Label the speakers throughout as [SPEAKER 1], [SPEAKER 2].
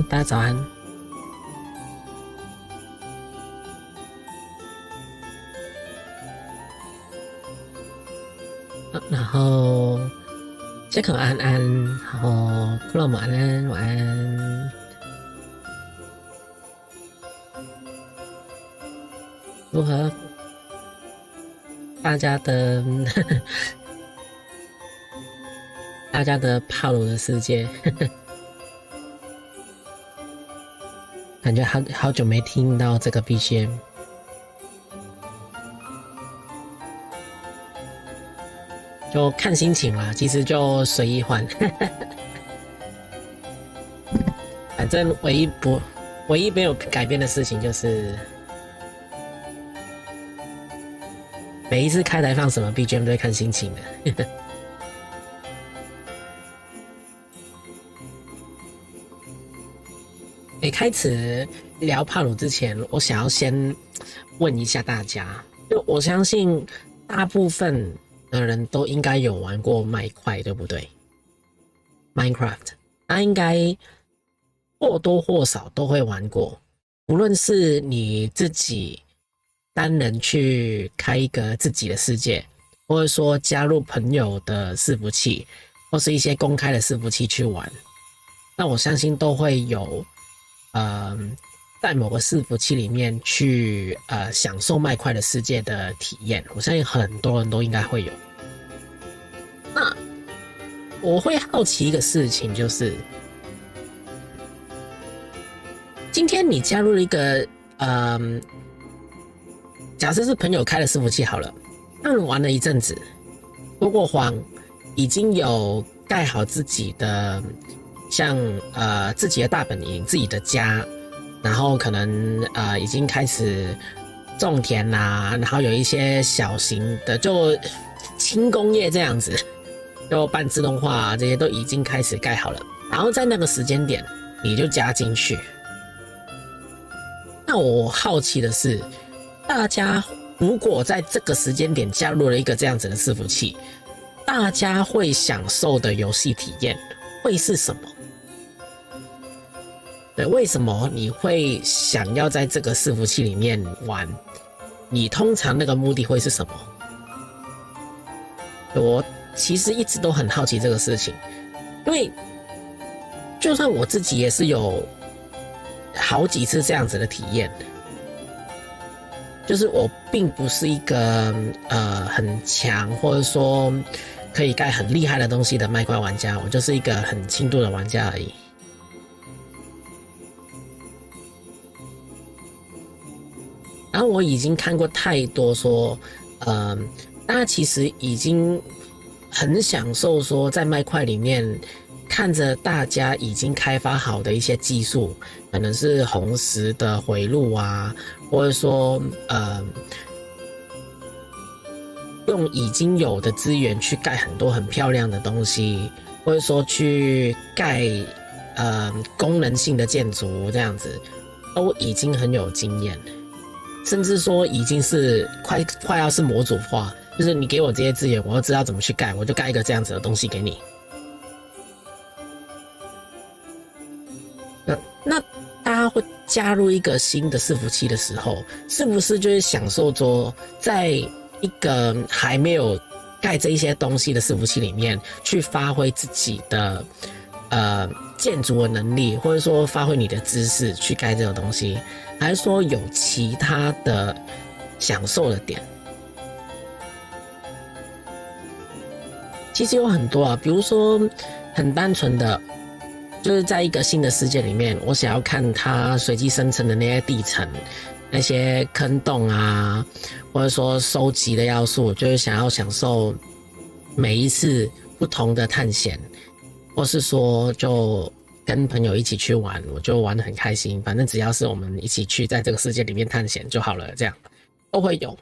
[SPEAKER 1] 大家早安。然后杰克安安，然后克洛姆安安，晚安。如何？大家的大家的帕鲁的世界，感觉好久没听到这个 BGM。就看心情啦，其实就随意换。反正唯一没有改变的事情就是，每一次开台放什么 BGM 都会看心情的。开始聊帕鲁之前，我想要先问一下大家，就我相信大部分的人都应该有玩过麦块，对不对 ？Minecraft， 那应该或多或少都会玩过。无论是你自己单人去开一个自己的世界，或者说加入朋友的伺服器，或是一些公开的伺服器去玩，那我相信都会有在某个伺服器里面去享受麦块的世界的体验，我相信很多人都应该会有。那我会好奇一个事情，就是今天你加入了一个假设是朋友开的伺服器好了，那你玩了一阵子，说过谎，已经有盖好自己的像自己的大本营、自己的家。然后可能已经开始种田啦，然后有一些小型的就轻工业这样子，就半自动化这些都已经开始盖好了，然后在那个时间点你就加进去。那我好奇的是，大家如果在这个时间点加入了一个这样子的伺服器，大家会享受的游戏体验会是什么？对，为什么你会想要在这个伺服器里面玩？你通常那个目的会是什么？我其实一直都很好奇这个事情，因为就算我自己也是有好几次这样子的体验，就是我并不是一个很强或者说可以盖很厉害的东西的麦块玩家，我就是一个很轻度的玩家而已。然后我已经看过太多说，大家其实已经很享受说在麦块里面看着大家已经开发好的一些技术，可能是红石的回路啊，或者说用已经有的资源去盖很多很漂亮的东西，或者说去盖功能性的建筑这样子，都已经很有经验。甚至说已经是快要是模组化，就是你给我这些资源，我就知道怎么去盖，我就盖一个这样子的东西给你。那大家会加入一个新的伺服器的时候，是不是就是享受说，在一个还没有盖这一些东西的伺服器里面，去发挥自己的建筑的能力，或者说发挥你的知识去盖这个东西？还是说有其他的享受的点？其实有很多啊，比如说很单纯的，就是在一个新的世界里面，我想要看它随机生成的那些地层、那些坑洞啊，或者说收集的要素，就是想要享受每一次不同的探险，或是说就跟朋友一起去玩，我就玩得很开心。反正只要是我们一起去在这个世界里面探险就好了，这样都会有。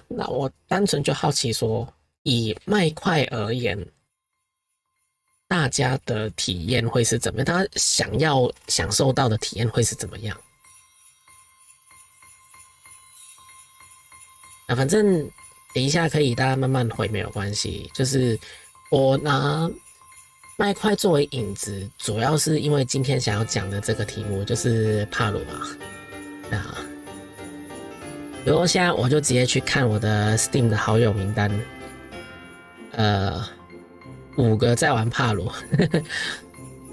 [SPEAKER 1] 那我单纯就好奇说，以麦块而言，大家的体验会是怎么样？大家想要享受到的体验会是怎么样？反正等一下可以大家慢慢回没有关系。就是我拿麦块作为引子，主要是因为今天想要讲的这个题目就是帕鲁嘛。那比如现在我就直接去看我的 Steam 的好友名单，5个在玩帕鲁，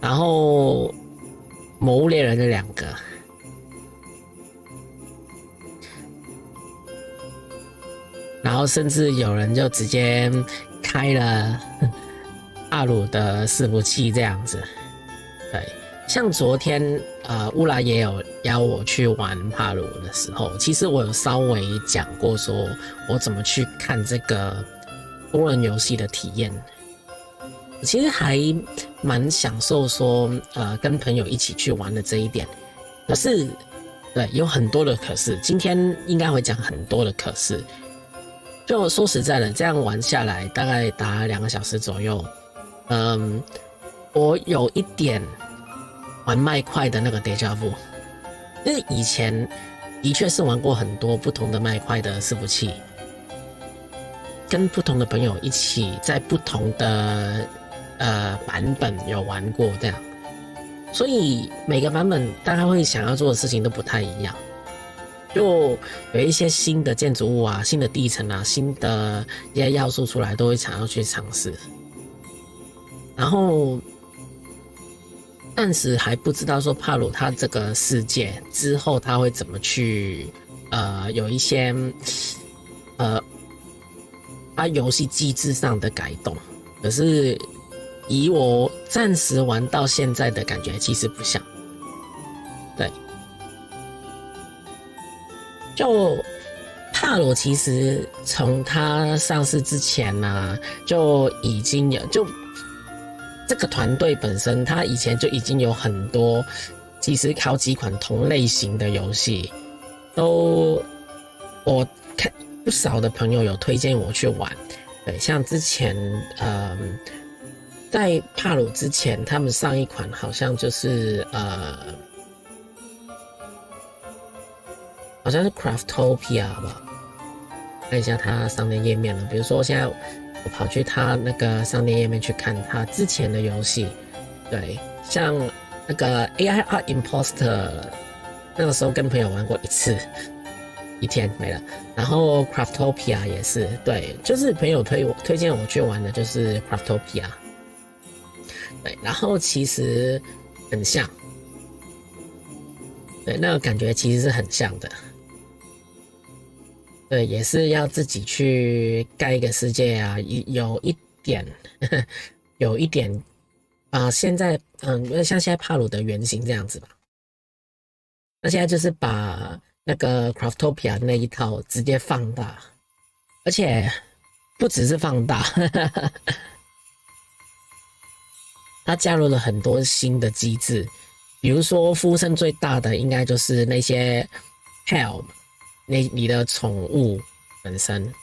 [SPEAKER 1] 然后魔物猎人的2个，然后甚至有人就直接开了帕鲁的伺服器这样子。对，像昨天乌拉也有邀我去玩帕鲁的时候，其实我有稍微讲过说我怎么去看这个多人游戏的体验。其实还蛮享受说跟朋友一起去玩的这一点。可是对，有很多的可是，今天应该会讲很多的可是。就说实在的，这样玩下来大概打2个小时左右，我有一点玩麦块的那个 déjà vu， 就是以前的确是玩过很多不同的麦块的伺服器，跟不同的朋友一起在不同的版本有玩过这样，所以每个版本大概会想要做的事情都不太一样。就有一些新的建筑物啊、新的地层啊、新的一些要素出来，都会想要去尝试。然后暂时还不知道说帕鲁它这个世界之后它会怎么去有一些它游戏机制上的改动。可是以我暂时玩到现在的感觉，其实不像。对。就帕鲁其实从它上市之前呢，就已经有这个团队本身，它以前就已经有很多，其实好几款同类型的游戏，都我看不少的朋友有推荐我去玩。对，像之前在帕鲁之前，他们上一款好像就是好像是 Craftopia 吧，看一下它商店页面了。比如说，现在我跑去它那个商店页面去看它之前的游戏，对，像那个 AI Art Imposter， 那个时候跟朋友玩过一天没了。然后 Craftopia 也是，对，就是朋友推荐我去玩的，就是 Craftopia。对，然后其实很像，对，那个感觉其实是很像的。对，也是要自己去盖一个世界啊，有一点现在像现在帕鲁的原型这样子吧。那现在就是把那个 Craftopia 那一套直接放大，而且不只是放大，它加入了很多新的机制，比如说附身最大的应该就是那些 help。你的宠物本身，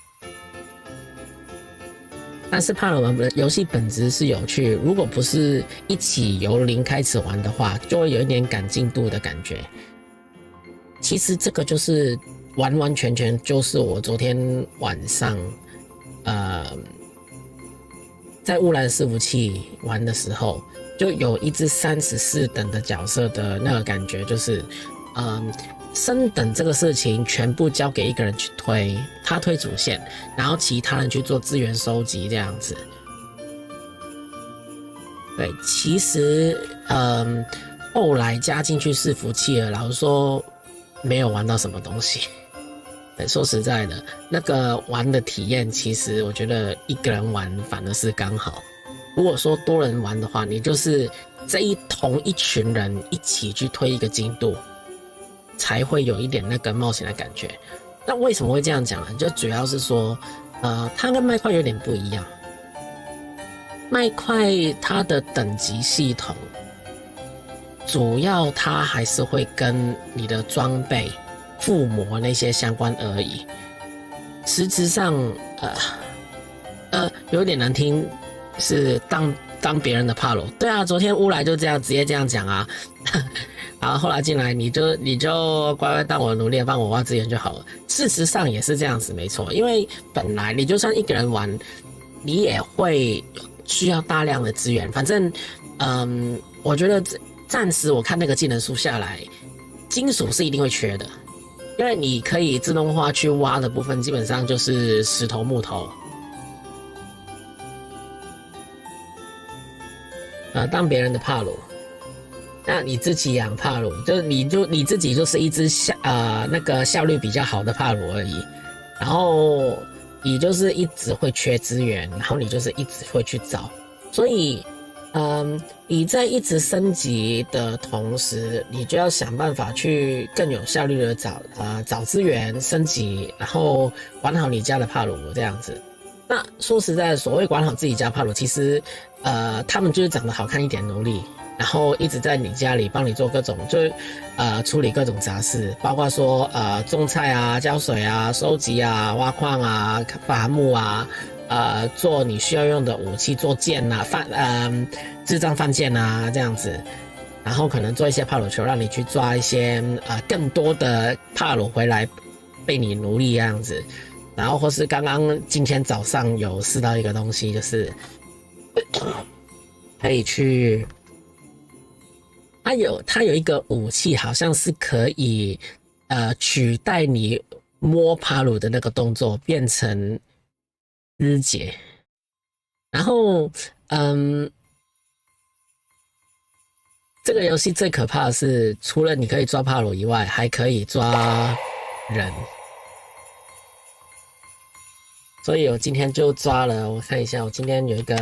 [SPEAKER 1] 但是帕鲁的游戏本质是有趣，如果不是一起由零开始玩的话，就会有一点赶进度的感觉。其实这个就是完完全全就是我昨天晚上在乌兰伺服器玩的时候，就有一只34等的角色的那个感觉，就是升等这个事情全部交给一个人去推，他推主线，然后其他人去做资源收集这样子。对，其实后来加进去伺服器了，老实说没有玩到什么东西。对，说实在的，那个玩的体验，其实我觉得一个人玩反而是刚好。如果说多人玩的话，你就是同一群人一起去推一个进度，才会有一点那个冒险的感觉。那为什么会这样讲呢？就主要是说，它跟麦块有点不一样。麦块它的等级系统，主要它还是会跟你的装备、附魔那些相关而已。实质上，有点难听，是当别人的帕鲁。对啊，昨天乌来就这样直接这样讲啊。然后后来进来，你就乖乖当我的奴隶，帮我挖资源就好了。事实上也是这样子，没错。因为本来你就算一个人玩，你也会需要大量的资源。反正，我觉得暂时我看那个技能树下来，金属是一定会缺的，因为你可以自动化去挖的部分，基本上就是石头、木头。当别人的帕鲁，那你自己养帕鲁，就是你自己就是一只那个效率比较好的帕鲁而已，然后你就是一直会缺资源，然后你就是一直会去找，所以你在一直升级的同时，你就要想办法去更有效率的找资源升级，然后管好你家的帕鲁这样子。那说实在的，所谓管好自己家帕鲁，其实他们就是长得好看一点奴隶，然后一直在你家里帮你做各种，就是处理各种杂事，包括说种菜啊、浇水啊、收集啊、挖矿啊、伐木啊，做你需要用的武器，做剑啊、制造范剑啊这样子，然后可能做一些帕鲁球，让你去抓一些更多的帕鲁回来被你奴隶这样子。然后或是今天早上有试到一个东西，就是可以去，它有一个武器，好像是可以取代你摸帕鲁的那个动作，变成肢解。然后这个游戏最可怕的是，除了你可以抓帕鲁以外，还可以抓人。所以我今天就抓了，我看一下，我今天有一个，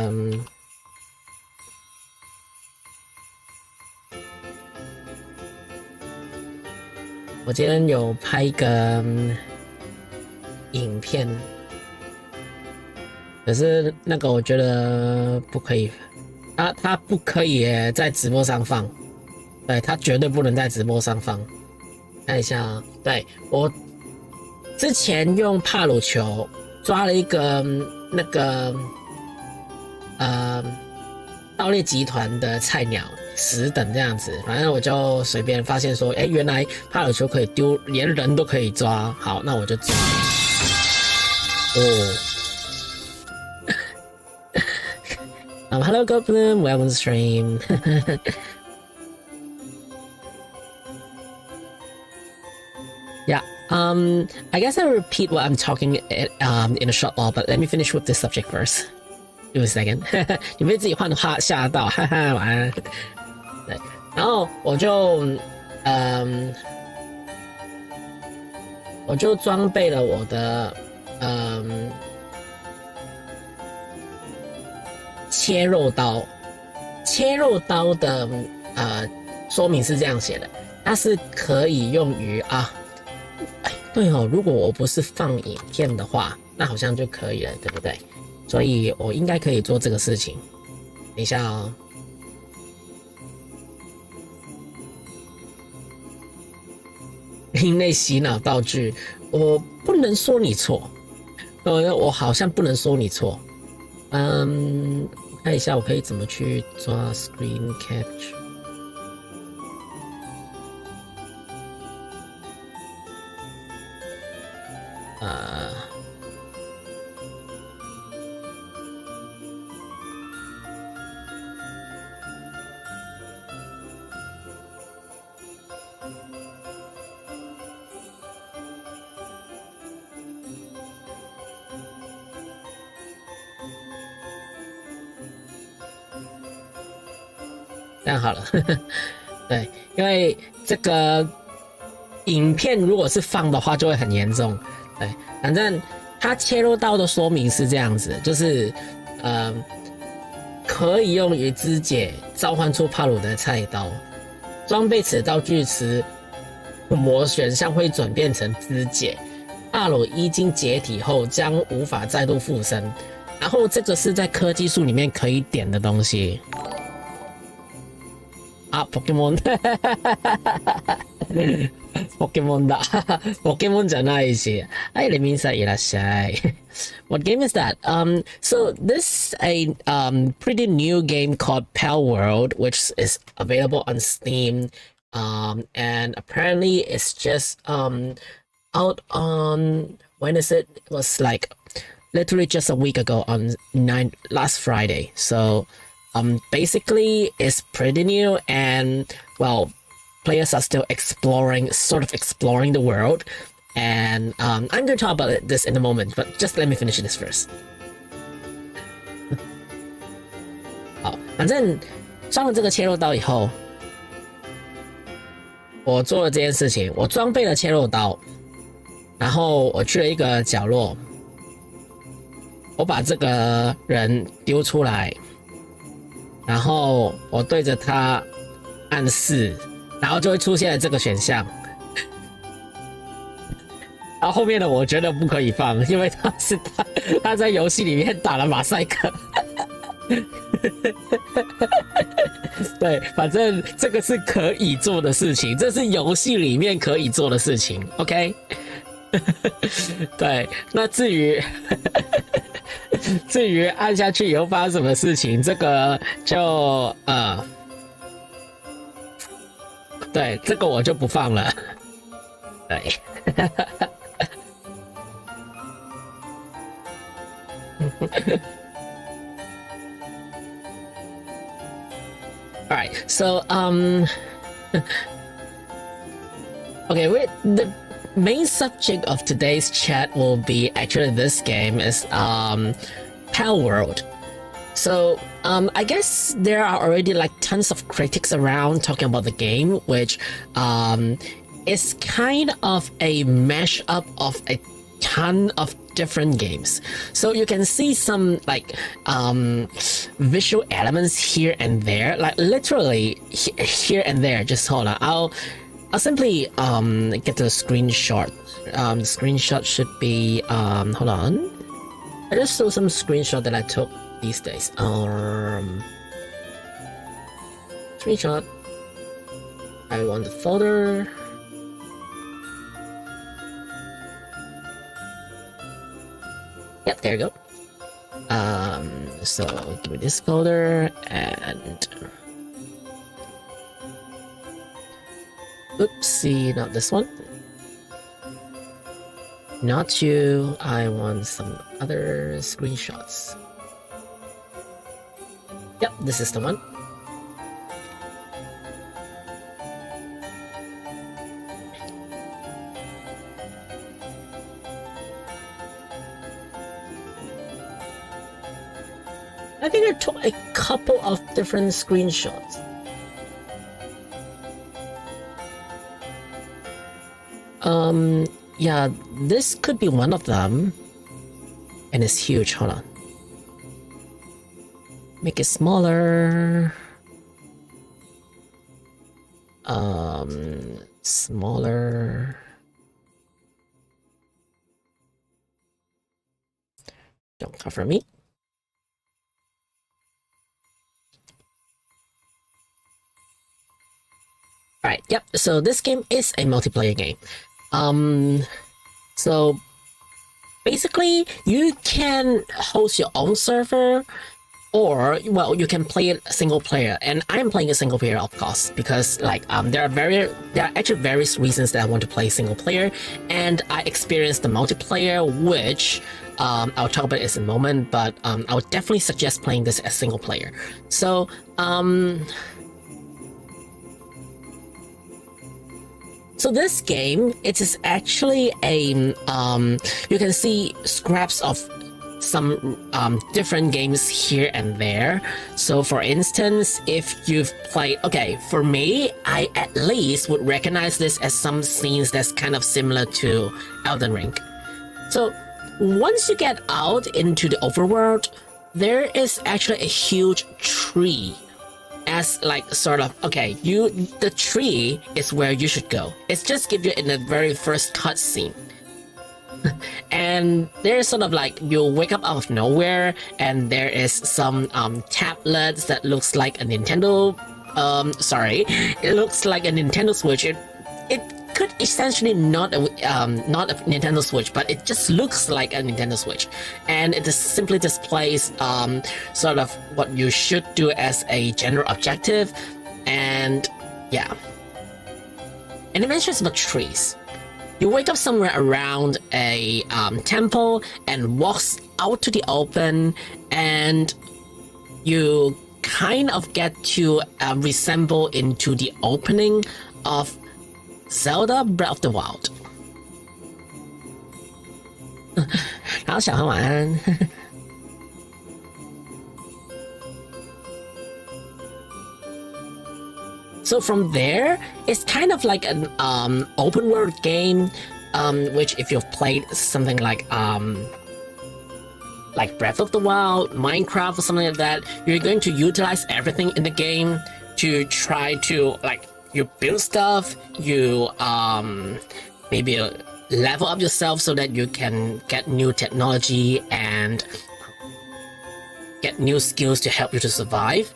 [SPEAKER 1] 我今天有拍一个影片，可是那个我觉得不可以，它不可以在直播上放，对，它绝对不能在直播上放。看一下啊，对，我之前用帕鲁球抓了一个那个盗猎集团的菜鸟10等这样子，反正我就随便发现说，原来帕鲁球可以丢，连人都可以抓，好，那我就抓。Hello Goblin, welcome to stream. Yeah. I guess I'll repeat what I'm talking in a short while, but let me finish with this subject first. Give me a second. 你被自己换的话吓到，哈哈，晚安。对，然后我就装备了我的切肉刀。切肉刀的说明是这样写的，它是可以用于对哦，如果我不是放影片的话，那好像就可以了，对不对？所以我应该可以做这个事情。等一下哦，另类洗脑道具，我不能说你错，我好像不能说你错。看一下我可以怎么去抓 screen capture。这样好了，对，因为这个影片如果是放的话，就会很严重。对，反正它切入刀的说明是这样子，就是可以用于肢解召唤出帕鲁的菜刀，装备此道具时，模选项会转变成肢解。帕鲁一经解体后将无法再度附身。然后这个是在科技树里面可以点的东西。Pokemon ポケモンだ。ポケモンじゃないし。はい、レミンさんいらっしゃい。What game is that? So this is a pretty new game called Pal World, which is available on Steam. And apparently it's just out on, when is it? It was like literally just a week ago on last Friday. So basically it's pretty new, and well, players are still sort of exploring the world. And I'm going to talk about this in a moment, but just let me finish this first. 好，反正装了这个切肉刀以后，我做了这件事情，我装备了切肉刀，然后我去了一个角落，我把这个人丢出来，然后我对着他按4，然后就会出现这个选项。然后后面的我觉得不可以放，因为他在游戏里面打了马赛克。对，反正这个是可以做的事情，这是游戏里面可以做的事情 ，OK？ 对，那至于按下去以后发生什么事情，这个就对，这个我就不放了。对。All right, so okay, the main subject of today's chat will be actually this game is Pal World. So I guess there are already like tons of critics around talking about the game, which is kind of a mashup of a ton of different games. So you can see some like visual elements here and there, like literally here and there. Just hold on, I'll simply get the screenshot. The screenshot should be hold on, I just saw some screenshot that I took these days. Screenshot, I want the folder. Yep, there you go. So give me this folder and oopsie, not this one. Not you. I want some other screenshots. Yep, this is the one. I think I took a couple of different screenshots. Yeah, this could be one of them. And it's huge, hold on. Make it smaller. Smaller. Don't cover me. Alright, yep, so this game is a multiplayer game. So basically you can host your own server, or well, you can play it single player, and I'm playing a single player, of course, because like there are actually various reasons that I want to play single player, and I experienced the multiplayer, which I'll talk about it in a moment, but I would definitely suggest playing this as single player. So So this game, it is actually a, you can see scraps of some different games here and there. So for instance, if you've played, okay, for me, I at least would recognize this as some scenes that's kind of similar to Elden Ring. So once you get out into the overworld, there is actually a huge tree. As like sort of, okay, the tree is where you should go. It's just give you in the very first cutscene. And there's sort of like, you'll wake up out of nowhere and there is some tablets that looks like a Nintendo, it looks like a Nintendo Switch. It could essentially not a Nintendo Switch, but it just looks like a Nintendo Switch, and it just simply displays sort of what you should do as a general objective, and yeah. And it mentions about trees. You wake up somewhere around a temple and walks out to the open, and you kind of get to resemble into the opening of Zelda Breath of the Wild. 然后小亨晚安。So from there, it's kind of like an open world game, which if you've played something like Breath of the Wild, Minecraft, or something like that, you're going to utilize everything in the game to try to you build stuff, you maybe level up yourself so that you can get new technology and get new skills to help you to survive.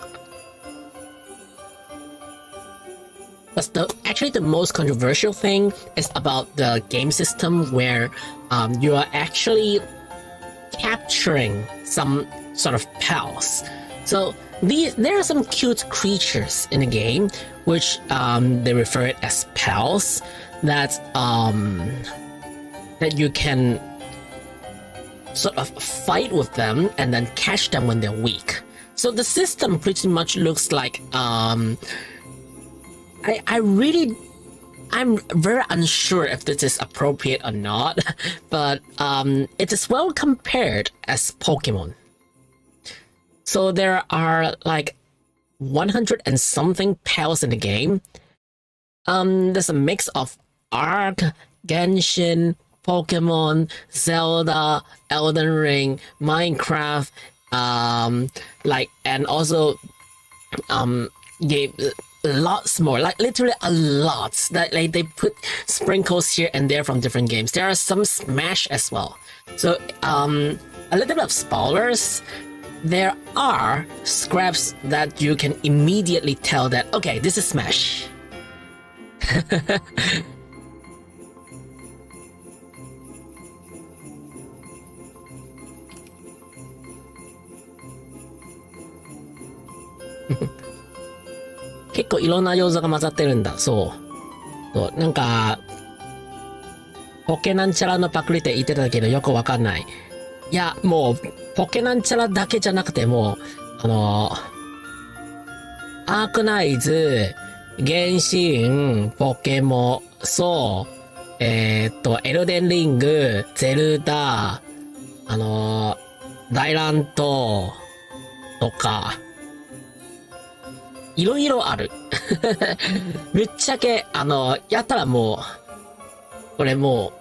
[SPEAKER 1] But actually the most controversial thing is about the game system where you are actually capturing some sort of pals. So there are some cute creatures in the game which they refer it as pals that you can sort of fight with them and then catch them when they're weak. So the system pretty much looks like I'm very unsure if this is appropriate or not, but it is well compared as Pokemon. So there are 100 and something pals in the game. There's a mix of Ark, Genshin, Pokemon, Zelda, Elden Ring, Minecraft, and also lots more, literally a lot that they put sprinkles here and there from different games. There are some Smash as well. So a little bit of spoilers. There are scraps that you can immediately tell that okay, this is Smash.「結構いろんな要素が混ざってるんだ。そうなんかポケなんちゃらのパクリって言ってたけどよくわかんない。いやもうポケなんちゃらだけじゃなくてもアークナイズ、原神、ポケモン、エルデンリング、ゼルダ、大乱闘とかいろいろある。ぶっちゃけやったらもうこれも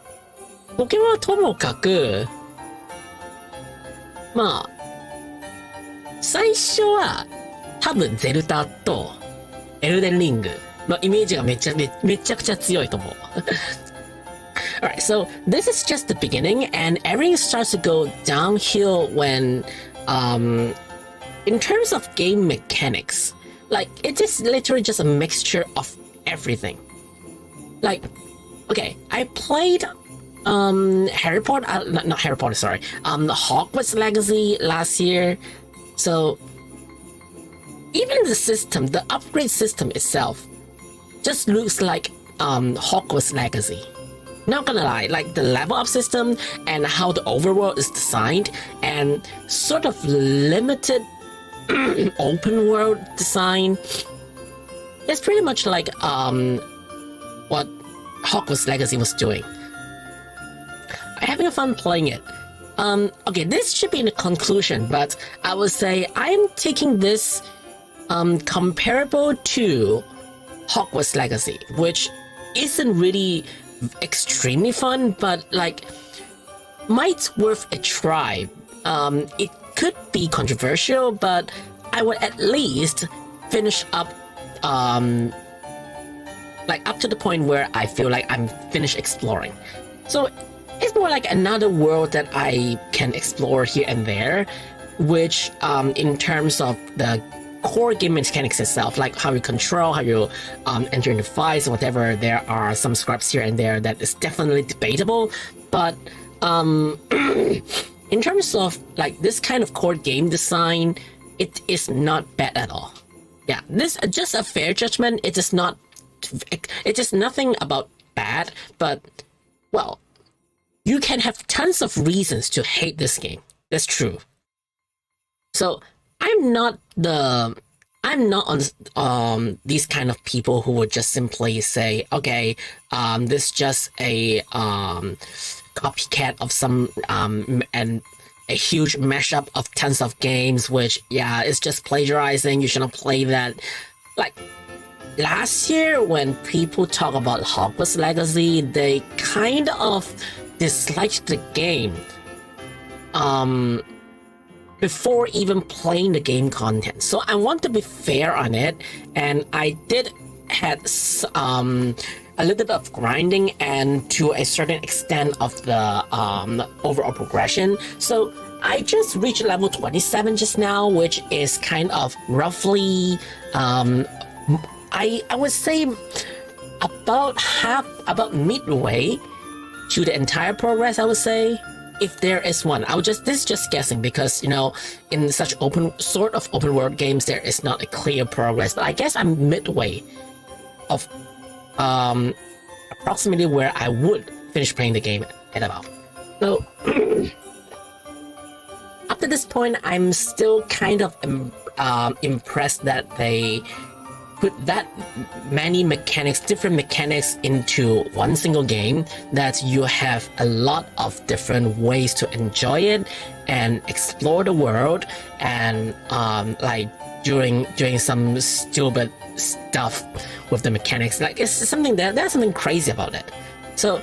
[SPEAKER 1] うポケモンはともかくまあ最初は多分ゼルダとエルデンリングのイメージがめちゃくちゃ強いと思う。Alright, so this is just the beginning and everything starts to go downhill when in terms of game mechanics, it is literally just a mixture of everything. Okay, I played Harry Potter, not Harry Potter, sorry, Hogwarts Legacy last year. So even the system, the upgrade system itself just looks like Hogwarts Legacy. Not gonna lie, the level up system and how the overworld is designed and sort of limited open world design, it's pretty much like what Hogwarts Legacy was doing. I'm having fun playing it. Okay, this should be in the conclusion, but I would say I'm taking this comparable to Hogwarts Legacy, which isn't really extremely fun, but might worth a try. It could be controversial, but I would at least finish up up to the point where I feel like I'm finished exploring. So it's more like another world that I can explore here and there, which in terms of the core game mechanics itself, like how you control, how you enter into fights, whatever, there are some scraps here and there that is definitely debatable, but in terms of this kind of core game design, it is not bad at all. Yeah, this just a fair judgment. It is not. It is nothing about bad, but Well, you can have tons of reasons to hate this game. That's true. So I'm not on these kind of people who would just simply say, okay, this is just a copycat of some and a huge mashup of tons of games, which it's just plagiarizing. You shouldn't play that. Like last year, when people talk about Hogwarts Legacy, they kind of disliked the game. Before even playing the game content. So I want to be fair on it, and I did had a little bit of grinding and to a certain extent of the overall progression. So I just reached level 27 just now, which is kind of roughly I would say about midway to the entire progress, I would say. If there is one, this is just guessing because, in such open world games, there is not a clear progress. But I guess I'm midway of approximately where I would finish playing the game at about. So up to this point, I'm still kind of impressed that they put that many different mechanics into one single game, that you have a lot of different ways to enjoy it and explore the world, and doing some stupid stuff with the mechanics. Like there's something crazy about it. So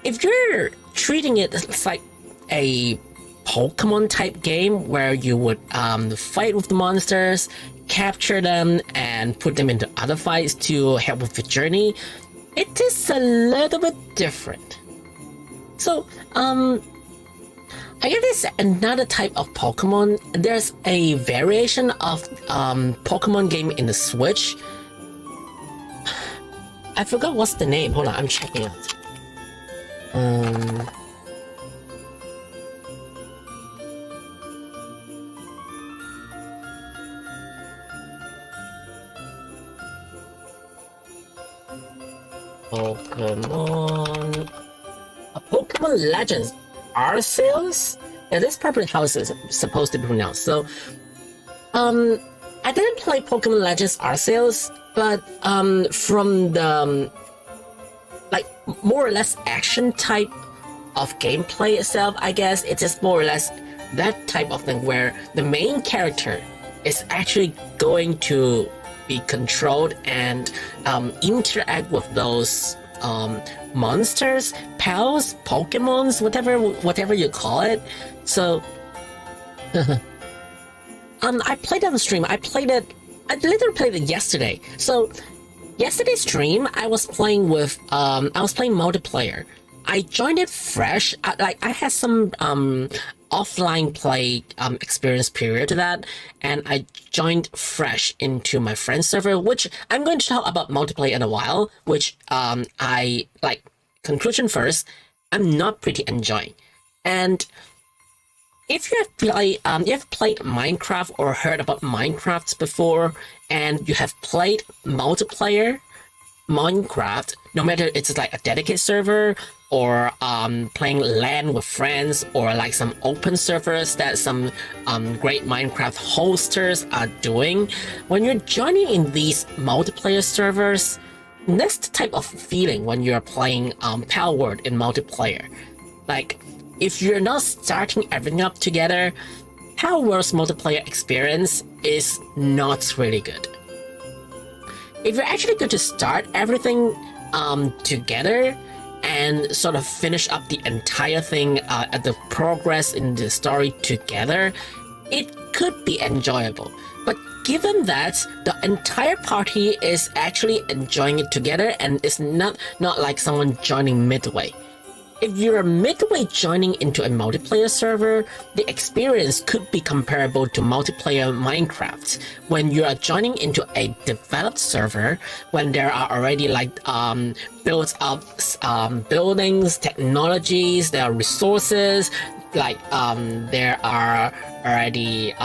[SPEAKER 1] if you're treating it as like a Pokemon type game where you would fight with the monsters, capture them, and put them into other fights to help with the journey, it is a little bit different. So I guess it's another type of Pokemon. There's a variation of Pokemon game in the Switch. I forgot what's the name. Hold on, I'm checking out. Pokemon Legends Arceus? Yeah, that's probably how it's supposed to be pronounced. So, I didn't play Pokemon Legends Arceus, but from the more or less action type of gameplay itself, I guess it's just more or less that type of thing where the main character is actually going to be controlled and interact with those monsters, pals, Pokemons, whatever you call it. So I played on the stream. I literally played it yesterday. So yesterday's stream, I was playing multiplayer. I joined it fresh. I had some offline play experience period to that, and I joined fresh into my friend's server, which I'm going to talk about multiplayer in a while, which I like. Conclusion first, I'm not pretty enjoying. And if you have played Minecraft or heard about Minecraft before, and you have played multiplayer Minecraft, no matter it's like a dedicated server or playing LAN with friends, or like some open servers that some great Minecraft hosters are doing, when you're joining in these multiplayer servers, that's the type of feeling when you're playing Pal World in multiplayer. Like, if you're not starting everything up together, Pal World's multiplayer experience is not really good. If you're actually going to start everything together and sort of finish up the entire thing at the progress in the story together, it could be enjoyable. But given that the entire party is actually enjoying it together and it's not like someone joining midway. If you're midway joining into a multiplayer server, the experience could be comparable to multiplayer Minecraft. When you are joining into a developed server, when there are already built up buildings, technologies, there are resources, there are already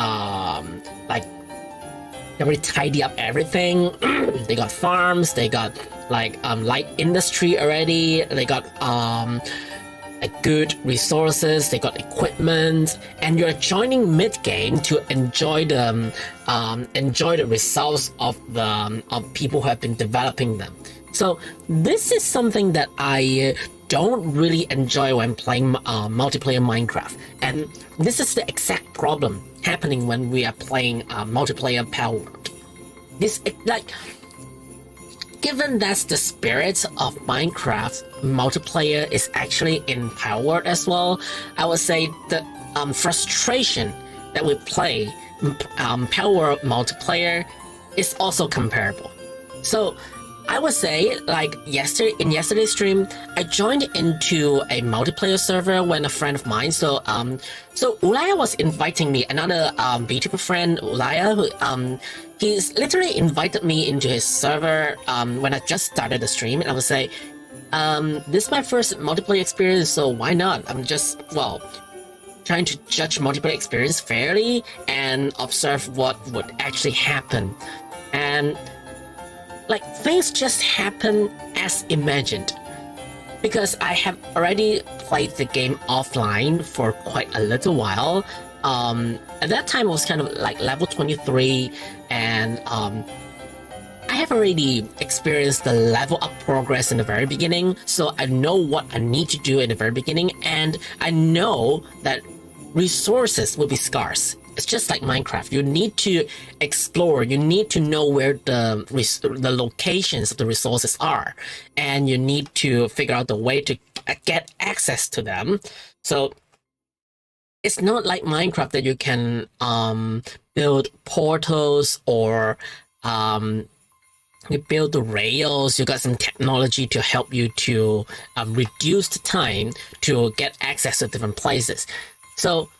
[SPEAKER 1] They already tidy up everything. They got farms. They got like light industry already. They got good resources. They got equipment, and you're joining mid game to enjoy the results of people who have been developing them. So this is something that I don't really enjoy when playing multiplayer Minecraft, and this is the exact problem happening when we are playing multiplayer Power World. This like, given that's the spirit of Minecraft, multiplayer is actually in Power World as well. I would say the frustration that we play Power World multiplayer is also comparable. So I would say, like in yesterday's stream, I joined into a multiplayer server when a friend of mine. So Ulaya was inviting me, another VTuber friend, Ulaya, who he's literally invited me into his server when I just started the stream, and I would say, this is my first multiplayer experience, so why not? I'm just trying to judge multiplayer experience fairly and observe what would actually happen, and like things just happen as imagined, because I have already played the game offline for quite a little while. At that time I was kind of like level 23, and I have already experienced the level up progress in the very beginning, so I know what I need to do in the very beginning, and I know that resources will be scarce. It's just like Minecraft. You need to explore. You need to know where the locations of the resources are, and you need to figure out the way to get access to them. So it's not like Minecraft that you can build portals or you build the rails. You got some technology to help you to reduce the time to get access to different places. So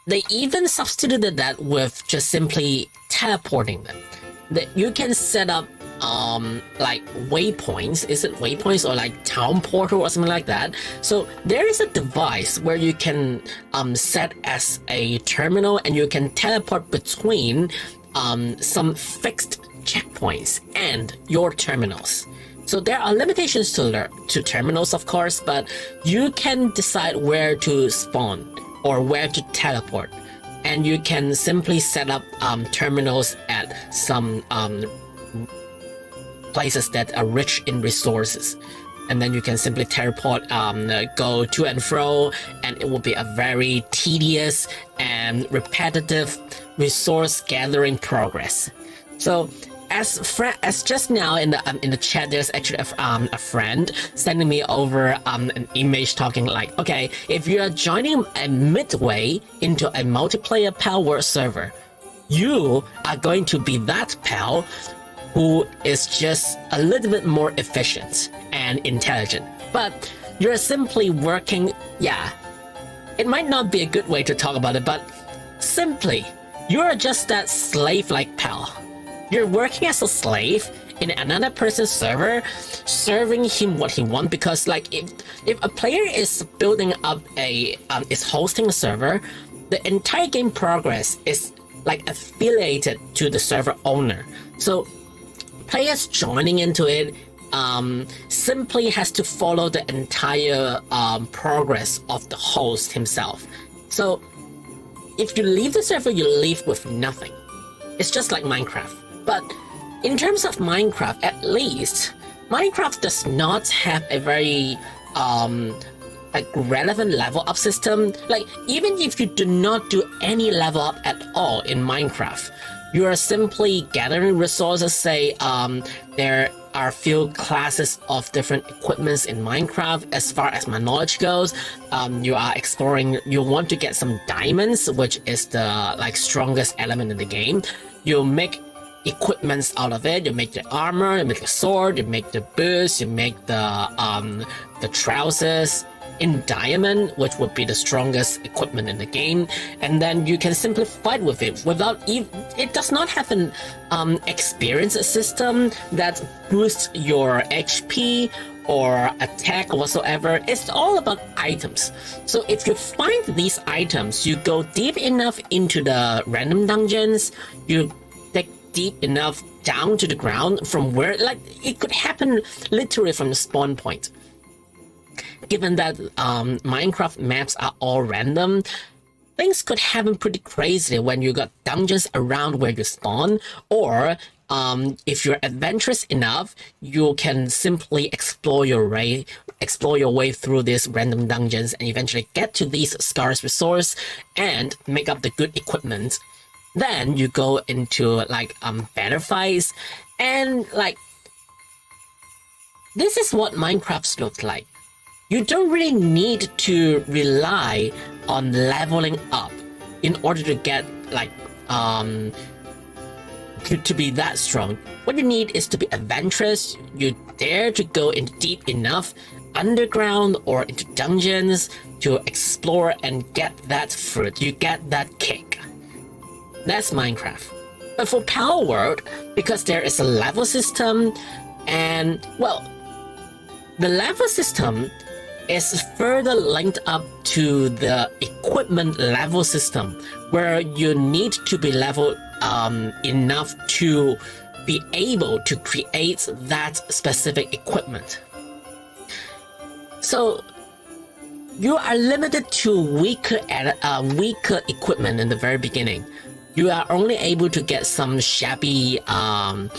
[SPEAKER 1] they even substituted that with just simply teleporting them. That you can set up like waypoints. Is it waypoints or like town portal or something like that? So there is a device where you can set as a terminal, and you can teleport between some fixed checkpoints and your terminals. So there are limitations to terminals, of course, but you can decide where to spawn or where to teleport, and you can simply set up terminals at some places that are rich in resources, and then you can simply teleport, go to and fro, and it will be a very tedious and repetitive resource gathering progress. So as just now in the chat, there's actually a friend sending me over an image talking like, okay, if you are joining a midway into a multiplayer Power server, you are going to be that pal who is just a little bit more efficient and intelligent, but you're simply working. Yeah, it might not be a good way to talk about it, but simply you're just that slave-like pal. You're working as a slave in another person's server, serving him what he wants, because like if a player is building up is hosting a server, the entire game progress is like affiliated to the server owner. So players joining into it simply has to follow the entire progress of the host himself. So if you leave the server, you leave with nothing. It's just like Minecraft. But in terms of Minecraft, at least, Minecraft does not have a very like relevant level up system. Like even if you do not do any level up at all in Minecraft, you are simply gathering resources. Say there are a few classes of different equipments in Minecraft. As far as my knowledge goes, you are exploring. You want to get some diamonds, which is the like strongest element in the game. You make equipments out of it. You make the armor, you make the sword, you make the boots, you make the trousers in diamond, which would be the strongest equipment in the game, and then you can simply fight with it without it does not have an experience system that boosts your HP or attack whatsoever. It's all about items. So if you find these items, you go deep enough into the random dungeons, you dig deep enough down to the ground from where, like, it could happen literally from the spawn point. Given that Minecraft maps are all random, things could happen pretty crazy when you got dungeons around where you spawn, or if you're adventurous enough, you can simply explore your way through these random dungeons and eventually get to these scarce resource and make up the good equipment. Then you go into like better fights, and like this is what Minecraft looks like. You don't really need to rely on leveling up in order to get like to be that strong. What you need is to be adventurous. You dare to go in deep enough underground or into dungeons to explore and get that fruit. You get that kick. That's Minecraft. But for Power World, because there is a level system, and well, the level system is further linked up to the equipment level system, where you need to be leveled enough to be able to create that specific equipment. So you are limited to weaker equipment in the very beginning. You are only able to get some shabby armor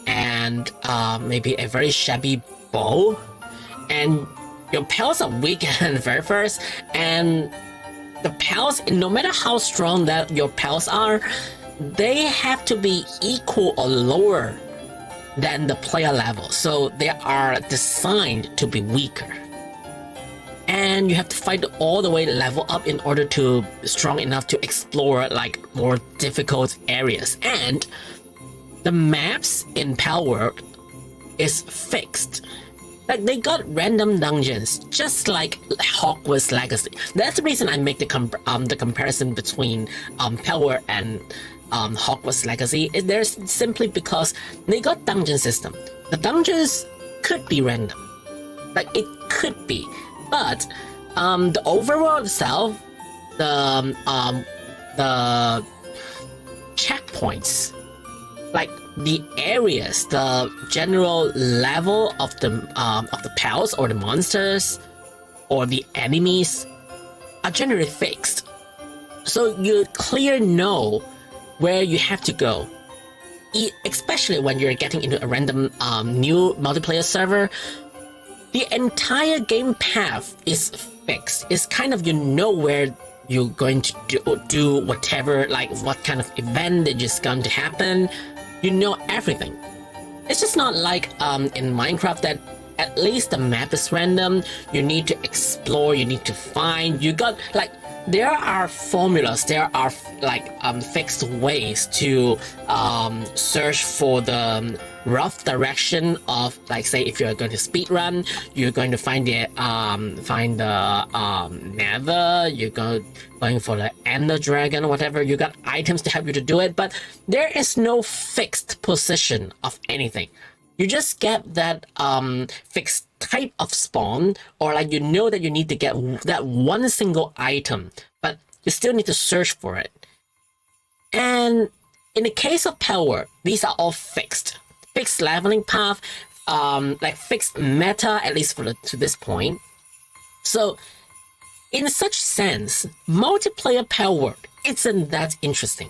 [SPEAKER 1] and maybe a very shabby bow, and your pals are weak at the very first, and the pals, no matter how strong that your pals are, they have to be equal or lower than the player level. So they are designed to be weaker. And you have to fight all the way level up in order to be strong enough to explore like more difficult areas. And the maps in Power World is fixed. Like, they got random dungeons, just like Hogwarts Legacy. That's the reason I make the comparison between Power and Hogwarts Legacy. There's simply because they got dungeon system. The dungeons could be random, like it could be, but the overworld itself, the checkpoints, like the areas, the general level of the pals or the monsters or the enemies are generally fixed. So you clearly know where you have to go. Especially when you're getting into a random new multiplayer server, the entire game path is fixed. It's kind of, you know where you're going to do whatever, like what kind of event is going to happen. You know everything. It's just not like in Minecraft that at least the map is random. You need to explore, you need to find, you got like, there are formulas, there are like fixed ways to search for the rough direction of, like, say if you're going to speedrun, you're going to find the nether, you're going for the ender dragon or whatever. You got items to help you to do it, but there is no fixed position of anything. You just get that fixed type of spawn, or like you know that you need to get that one single item, but you still need to search for it. And in the case of Power, these are all fixed leveling path, like fixed meta, at least to this point. So in such sense, multiplayer Power isn't that interesting.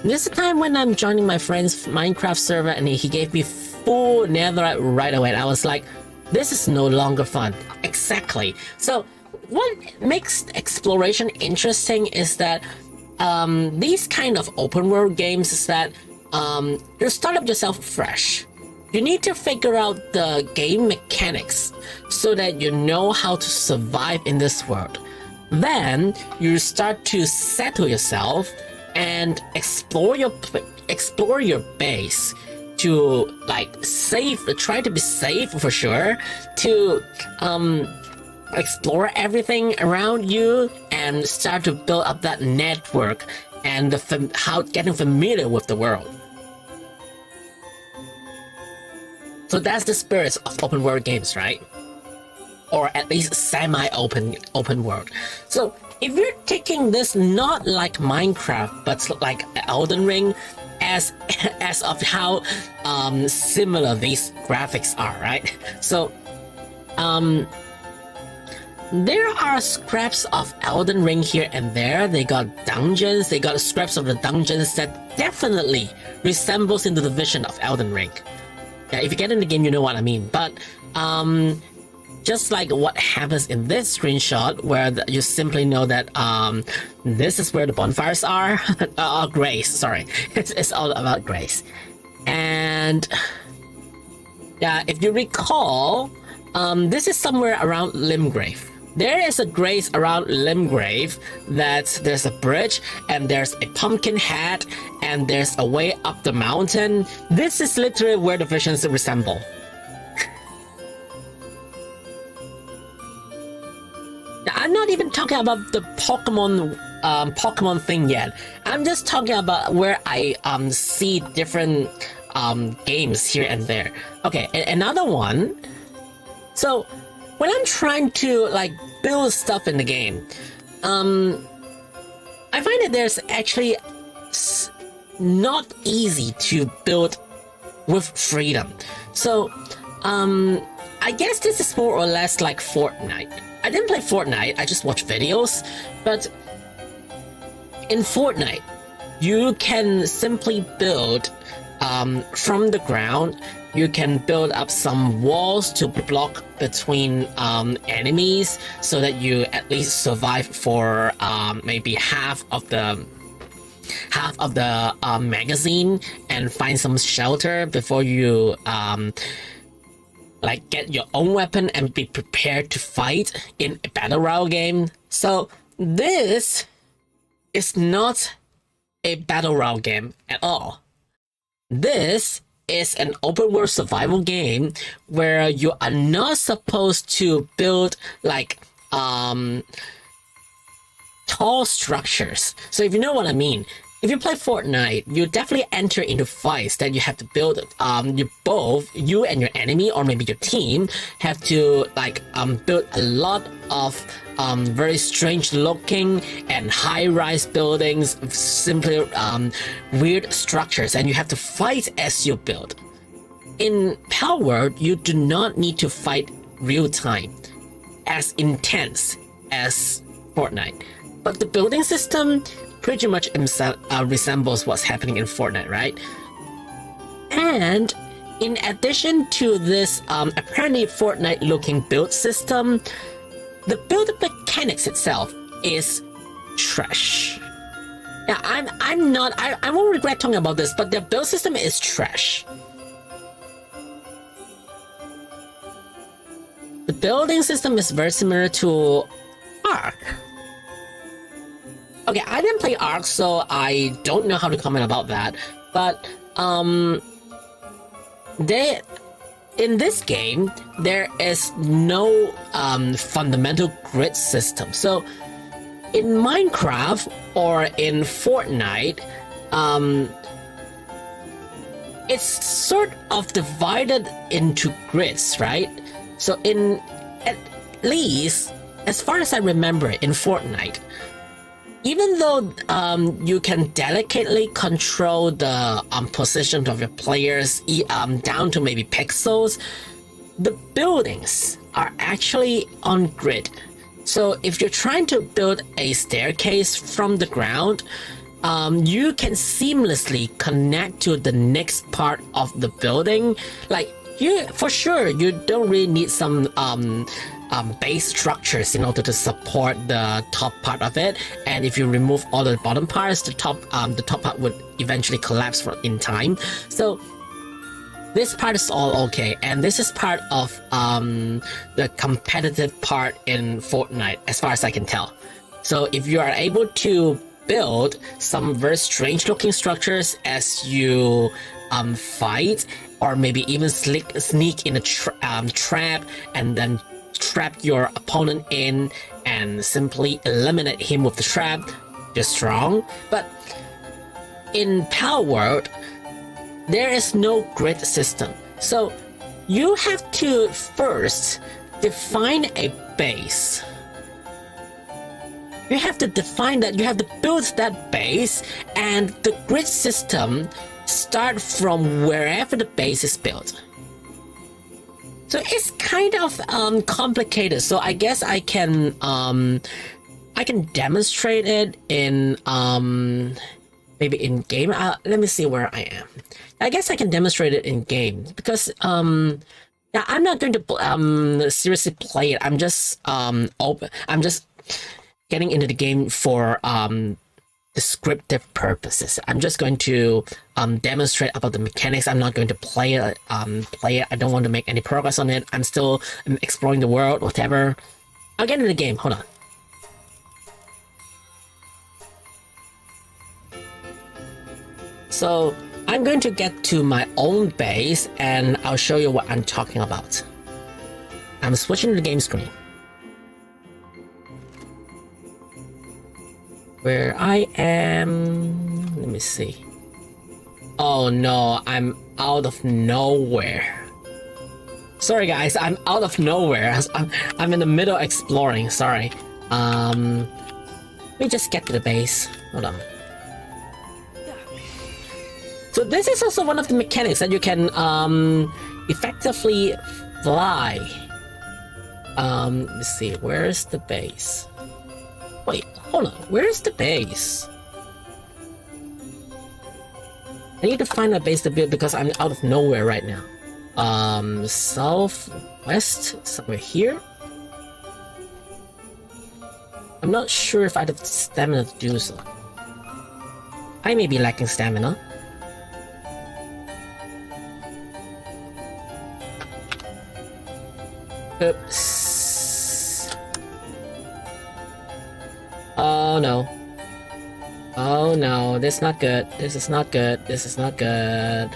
[SPEAKER 1] This is the time when I'm joining my friend's Minecraft server and he gave me full netherite right away. And I was like, this is no longer fun. Exactly. So what makes exploration interesting is that these kind of open world games is that you start up yourself fresh. You need to figure out the game mechanics so that you know how to survive in this world. Then you start to settle yourself and explore your base to like try to be safe for sure, to explore everything around you and start to build up that network and getting familiar with the world. So that's the spirit of open world games, right? Or at least semi-open world. So if you're taking this not like Minecraft, but like Elden Ring, as of how similar these graphics are, right? So there are scraps of Elden Ring here and there. They got dungeons, they got scraps of the dungeons that definitely resembles into the vision of Elden Ring. Yeah, if you get in the game, you know what I mean. But just like what happens in this screenshot, where you simply know that this is where the bonfires are. Grace, sorry. It's all about Grace. And yeah, if you recall, this is somewhere around Limgrave. There is a grace around Limgrave that there's a bridge and there's a pumpkin hat and there's a way up the mountain. This is literally where the visions resemble. I'm not even talking about the Pokemon thing yet. I'm just talking about where I see different games here and there. Okay, another one. So when I'm trying to like build stuff in the game, I find that there's actually not easy to build with freedom. So I guess this is more or less like Fortnite. I didn't play Fortnite, I just watch videos, but in Fortnite, you can simply build from the ground. You can build up some walls to block between enemies so that you at least survive for maybe half of the magazine and find some shelter before you like get your own weapon and be prepared to fight in a battle royale game. So this is not a battle royale game at all. This is an open world survival game where you are not supposed to build like tall structures. So if you know what I mean, if you play Fortnite, you definitely enter into fights that you have to build. You and your enemy or maybe your team have to like build a lot of very strange looking and high-rise buildings, simply weird structures, and you have to fight as you build. In Palworld, you do not need to fight real time, as intense as Fortnite, but the building system pretty much resembles what's happening in Fortnite, right? And in addition to this apparently Fortnite-looking build system, the build mechanics itself is trash. Yeah, I won't regret talking about this, but the build system is trash. The building system is very similar to Ark. Okay, I didn't play Ark, so I don't know how to comment about that. But in this game, there is no fundamental grid system. So in Minecraft or in Fortnite, it's sort of divided into grids, right? So at least, as far as I remember in Fortnite, even though you can delicately control the position of your players down to maybe pixels, the buildings are actually on grid. So if you're trying to build a staircase from the ground, you can seamlessly connect to the next part of the building. Like for sure, you don't really need some base structures in order to support the top part of it, and if you remove all the bottom parts, the top part would eventually collapse in time. So this part is all okay, and this is part of the competitive part in Fortnite, as far as I can tell. So if you are able to build some very strange looking structures as you fight, or maybe even sneak in a trap and then trap your opponent in and simply eliminate him with the trap, you're strong. But in Palworld, there is no grid system. So you have to first define a base. You have to define that, you have to build that base, and the grid system start from wherever the base is built. So it's kind of complicated. So I guess I can demonstrate it in maybe in game. Let me see where I am. I guess I can demonstrate it in game because yeah, I'm not going to seriously play it. I'm just I'm just getting into the game for descriptive purposes. I'm just going to demonstrate about the mechanics. I'm not going to play it. I don't want to make any progress on it. I'm still exploring the world, whatever. I'll get into the game. Hold on. So I'm going to get to my own base and I'll show you what I'm talking about. I'm switching to the game screen. Where I am, let me see. Oh no, I'm out of nowhere. Sorry guys, I'm out of nowhere. I'm in the middle exploring, sorry. Let me just get to the base. Hold on. So this is also one of the mechanics that you can effectively fly. Let's see, where's the base? Wait, hold on, where's the base? I need to find a base to build because I'm out of nowhere right now. Southwest, somewhere here. I'm not sure if I have stamina to do so. I may be lacking stamina. Oops. Oh no. Oh no, this is not good. This is not good. This is not good.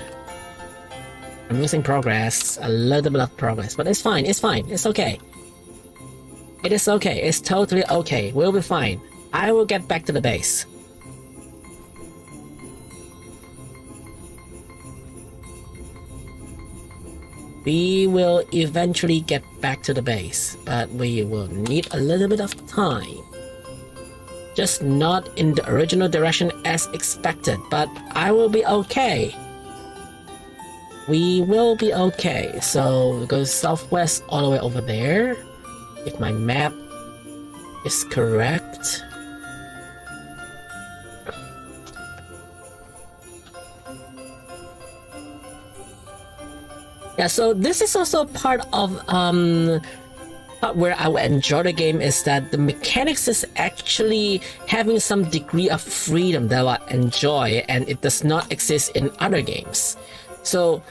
[SPEAKER 1] I'm losing progress. A little bit of progress. But it's fine. It's fine. It's okay. It is okay. It's totally okay. We'll be fine. I will get back to the base. We will eventually get back to the base, but we will need a little bit of time. Just not in the original direction as expected, but I will be okay. We will be okay. So we go southwest all the way over there. If my map is correct. Yeah, so this is also part of where I would enjoy the game is that the mechanics is actually having some degree of freedom that I enjoy, and it does not exist in other games. So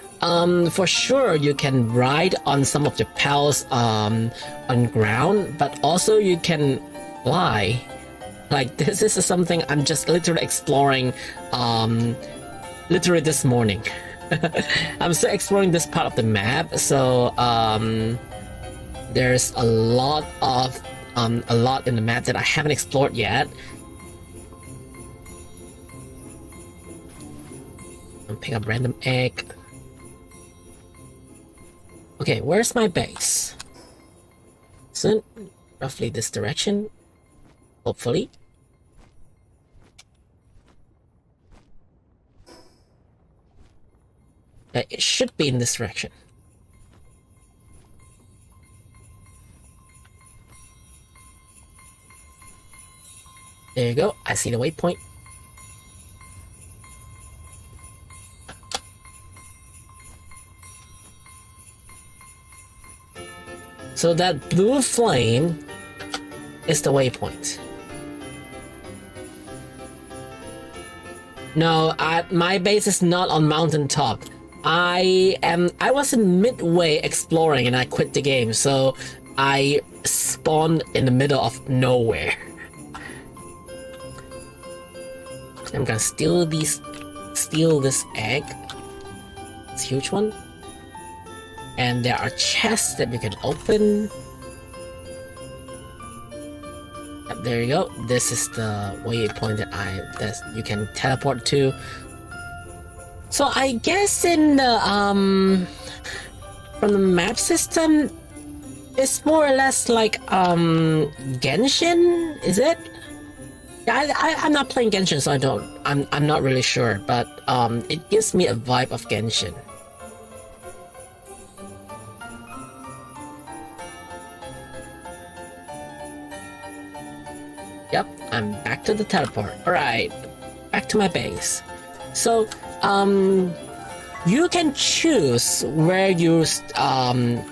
[SPEAKER 1] for sure you can ride on some of the pals on ground, but also you can fly. Like this is something I'm just literally exploring literally this morning. I'm still exploring this part of the map, so there's a lot in the map that I haven't explored yet. I'm picking up random egg. Okay, where's my base? So roughly this direction, hopefully. It should be in this direction. There you go. I see the waypoint. So that blue flame is the waypoint. No, my base is not on mountaintop. I was in midway exploring and I quit the game, so I spawned in the middle of nowhere. I'm gonna steal this egg. It's a huge one. And there are chests that we can open. Yep, there you go. This is the waypoint that you can teleport to. So I guess in the from the map system, it's more or less like Genshin, is it? I'm not playing Genshin, so I'm not really sure, but it gives me a vibe of Genshin. Yep, I'm back to the teleport. Alright, back to my base. So, you can choose where you spawn.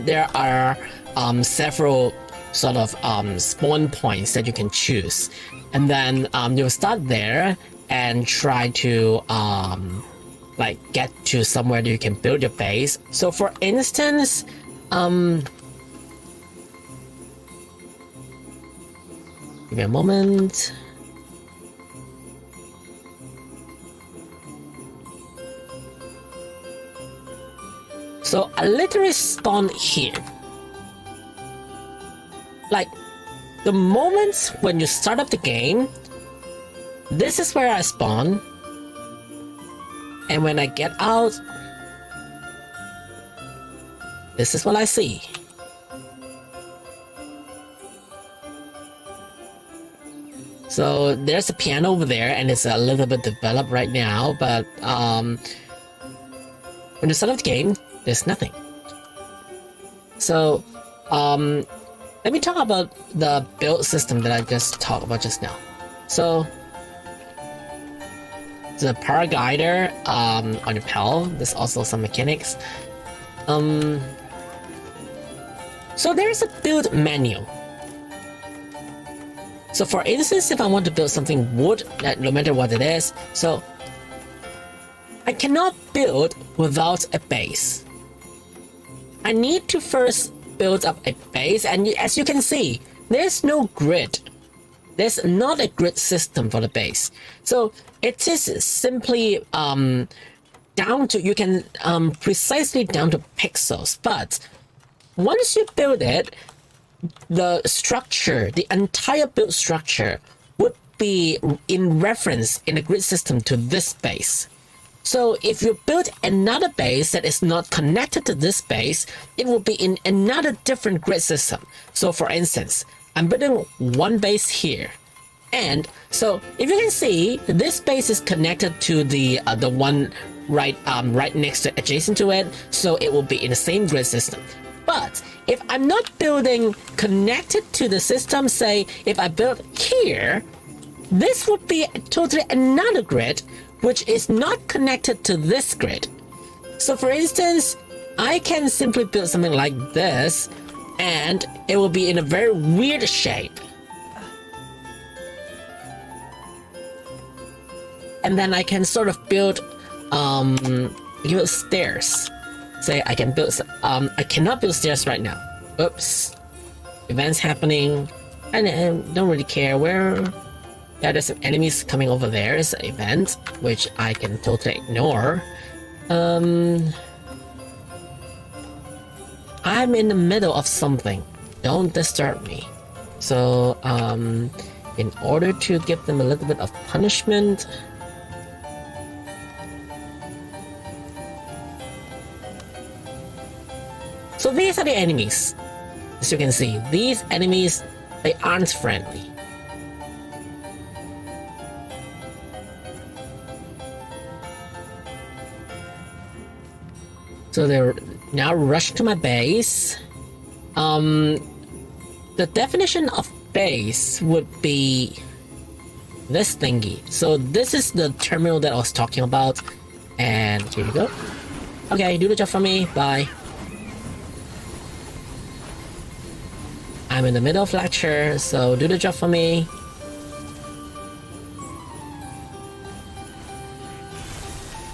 [SPEAKER 1] There are several sort of spawn points that you can choose, and then you'll start there and try to like get to somewhere that you can build your base. So for instance, give me a moment. So I literally spawned here. Like, the moment when you start up the game, this is where I spawn. And when I get out, this is what I see. So there's a piano over there, and it's a little bit developed right now, but when you start up the game, there's nothing. So let me talk about the build system that I just talked about just now. So the paraglider on your PAL, there's also some mechanics. So there's a build menu. So for instance, if I want to build something wood, no matter what it is, so I cannot build without a base. I need to first build up a base, and as you can see, there's no grid. There's not a grid system for the base. So it is simply down to, you can precisely down to pixels, but once you build it, the structure, the entire build structure would be in reference in a grid system to this base. So if you build another base that is not connected to this base, it will be in another different grid system. So for instance, I'm building one base here. And so if you can see, this base is connected to the one right next to, adjacent to it, so it will be in the same grid system. But if I'm not building connected to the system, say if I build here, this would be totally another grid, which is not connected to this grid. So for instance, I can simply build something like this, and it will be in a very weird shape. And then I can sort of build stairs. Say I can build, I cannot build stairs right now. Oops. Events happening. I don't really care where. Yeah, there's some enemies coming over there. It's an event, which I can totally ignore. I'm in the middle of something. Don't disturb me. So, in order to give them a little bit of punishment, so these are the enemies. As you can see, these enemies, they aren't friendly. So they're now rushed to my base. The definition of base would be this thingy. So this is the terminal that I was talking about. And here you go. Okay, do the job for me. Bye. I'm in the middle of lecture, so do the job for me.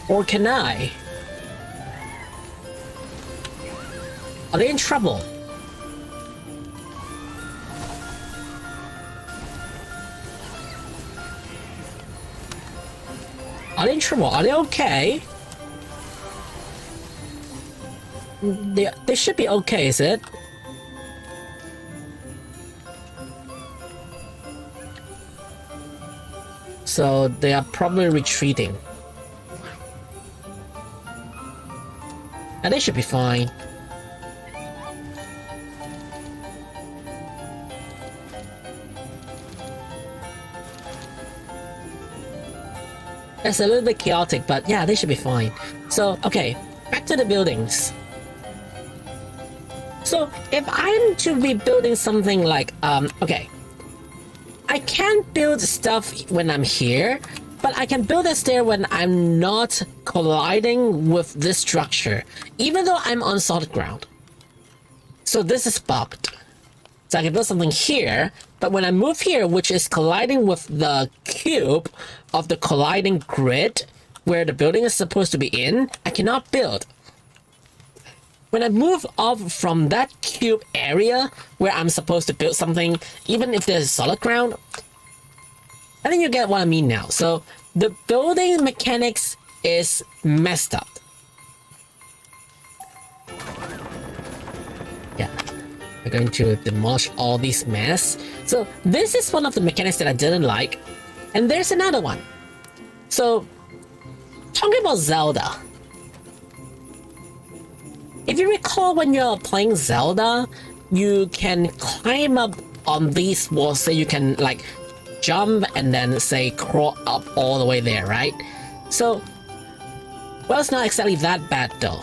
[SPEAKER 1] Or can I? Are they in trouble? Are they in trouble? Are they okay? They should be okay, is it? So they are probably retreating. And they should be fine. It's a little bit chaotic, but yeah, they should be fine. So, okay, back to the buildings. So, if I'm to be building something like, okay, I can't build stuff when I'm here, but I can build a stair when I'm not colliding with this structure, even though I'm on solid ground. So this is bugged. So I can build something here, but when I move here, which is colliding with the cube of the colliding grid where the building is supposed to be in, I cannot build. When I move off from that cube area where I'm supposed to build something, even if there's solid ground, I think you get what I mean now. So the building mechanics is messed up. Yeah, we're going to demolish all these mess. So this is one of the mechanics that I didn't like. And there's another one. So talking about Zelda. If you recall, when you're playing Zelda, you can climb up on these walls, so you can like jump and then say crawl up all the way there, right? So, well, it's not exactly that bad though.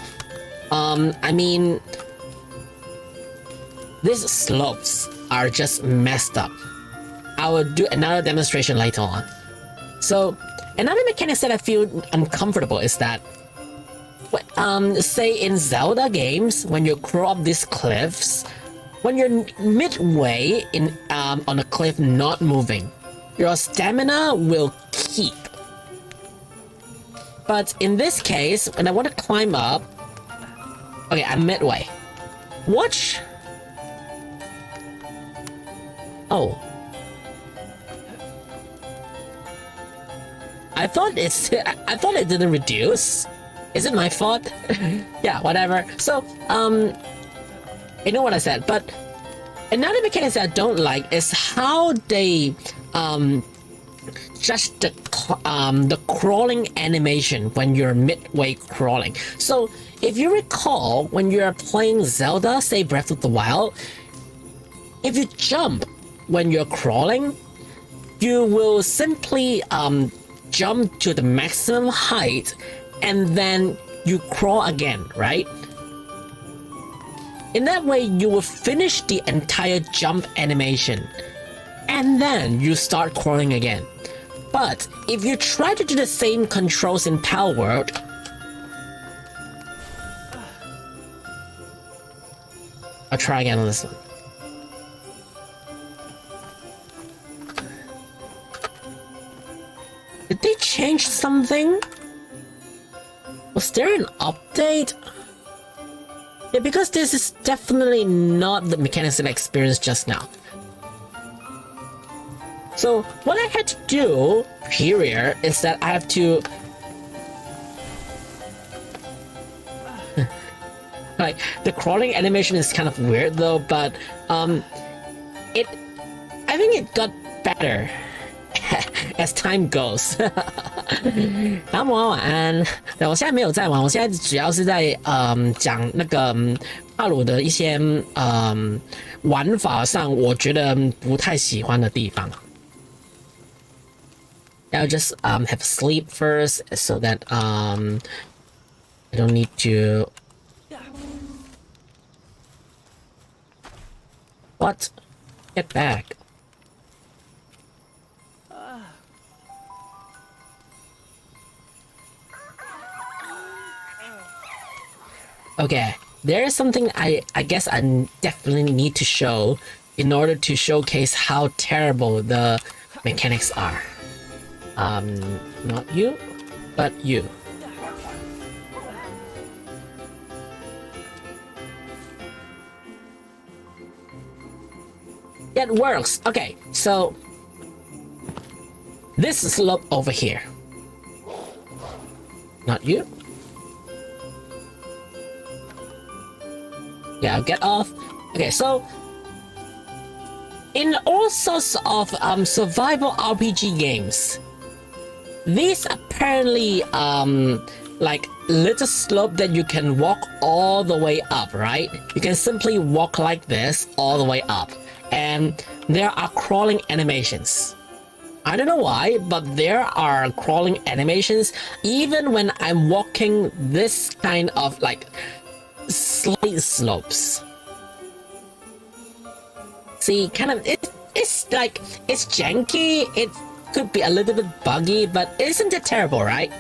[SPEAKER 1] I mean, these slopes are just messed up. I will do another demonstration later on. So, another mechanic that I feel uncomfortable is that say in Zelda games, when you crawl up these cliffs, when you're midway in on a cliff not moving, your stamina will keep. But in this case, when I want to climb up, okay, I'm midway. Watch. Oh. I thought it didn't reduce. Is it my fault? Yeah, whatever. So, you know what I said, but another mechanic that I don't like is how they judge the crawling animation when you're midway crawling. So, if you recall, when you're playing Zelda, say Breath of the Wild, if you jump when you're crawling, you will simply jump to the maximum height and then you crawl again, right? In that way, you will finish the entire jump animation and then you start crawling again. But if you try to do the same controls in Power World, I'll try again on this one. Did they change something? Was there an update? Yeah, because this is definitely not the mechanics that I experienced just now. So what I had to do here is that I have to like the crawling animation is kind of weird though, but I think it got better as time goes. 然后晚安。对，我现在没有在玩，我现在主要是在讲那个帕鲁的一些玩法上，我觉得不太喜欢的地方。I'll just have a sleep first so that I don't need to. What? Get back. Okay, there is something I guess I definitely need to show in order to showcase how terrible the mechanics are. Not you, but you. It works. Okay, so this slope over here. Not you. Yeah, get off. Okay, so in all sorts of survival RPG games, these apparently like little slope that you can walk all the way up, right? You can simply walk like this all the way up. And there are crawling animations. I don't know why, but there are crawling animations even when I'm walking this kind of like slight slopes. See, kind of, it's like, it's janky, it could be a little bit buggy, but isn't it terrible, right?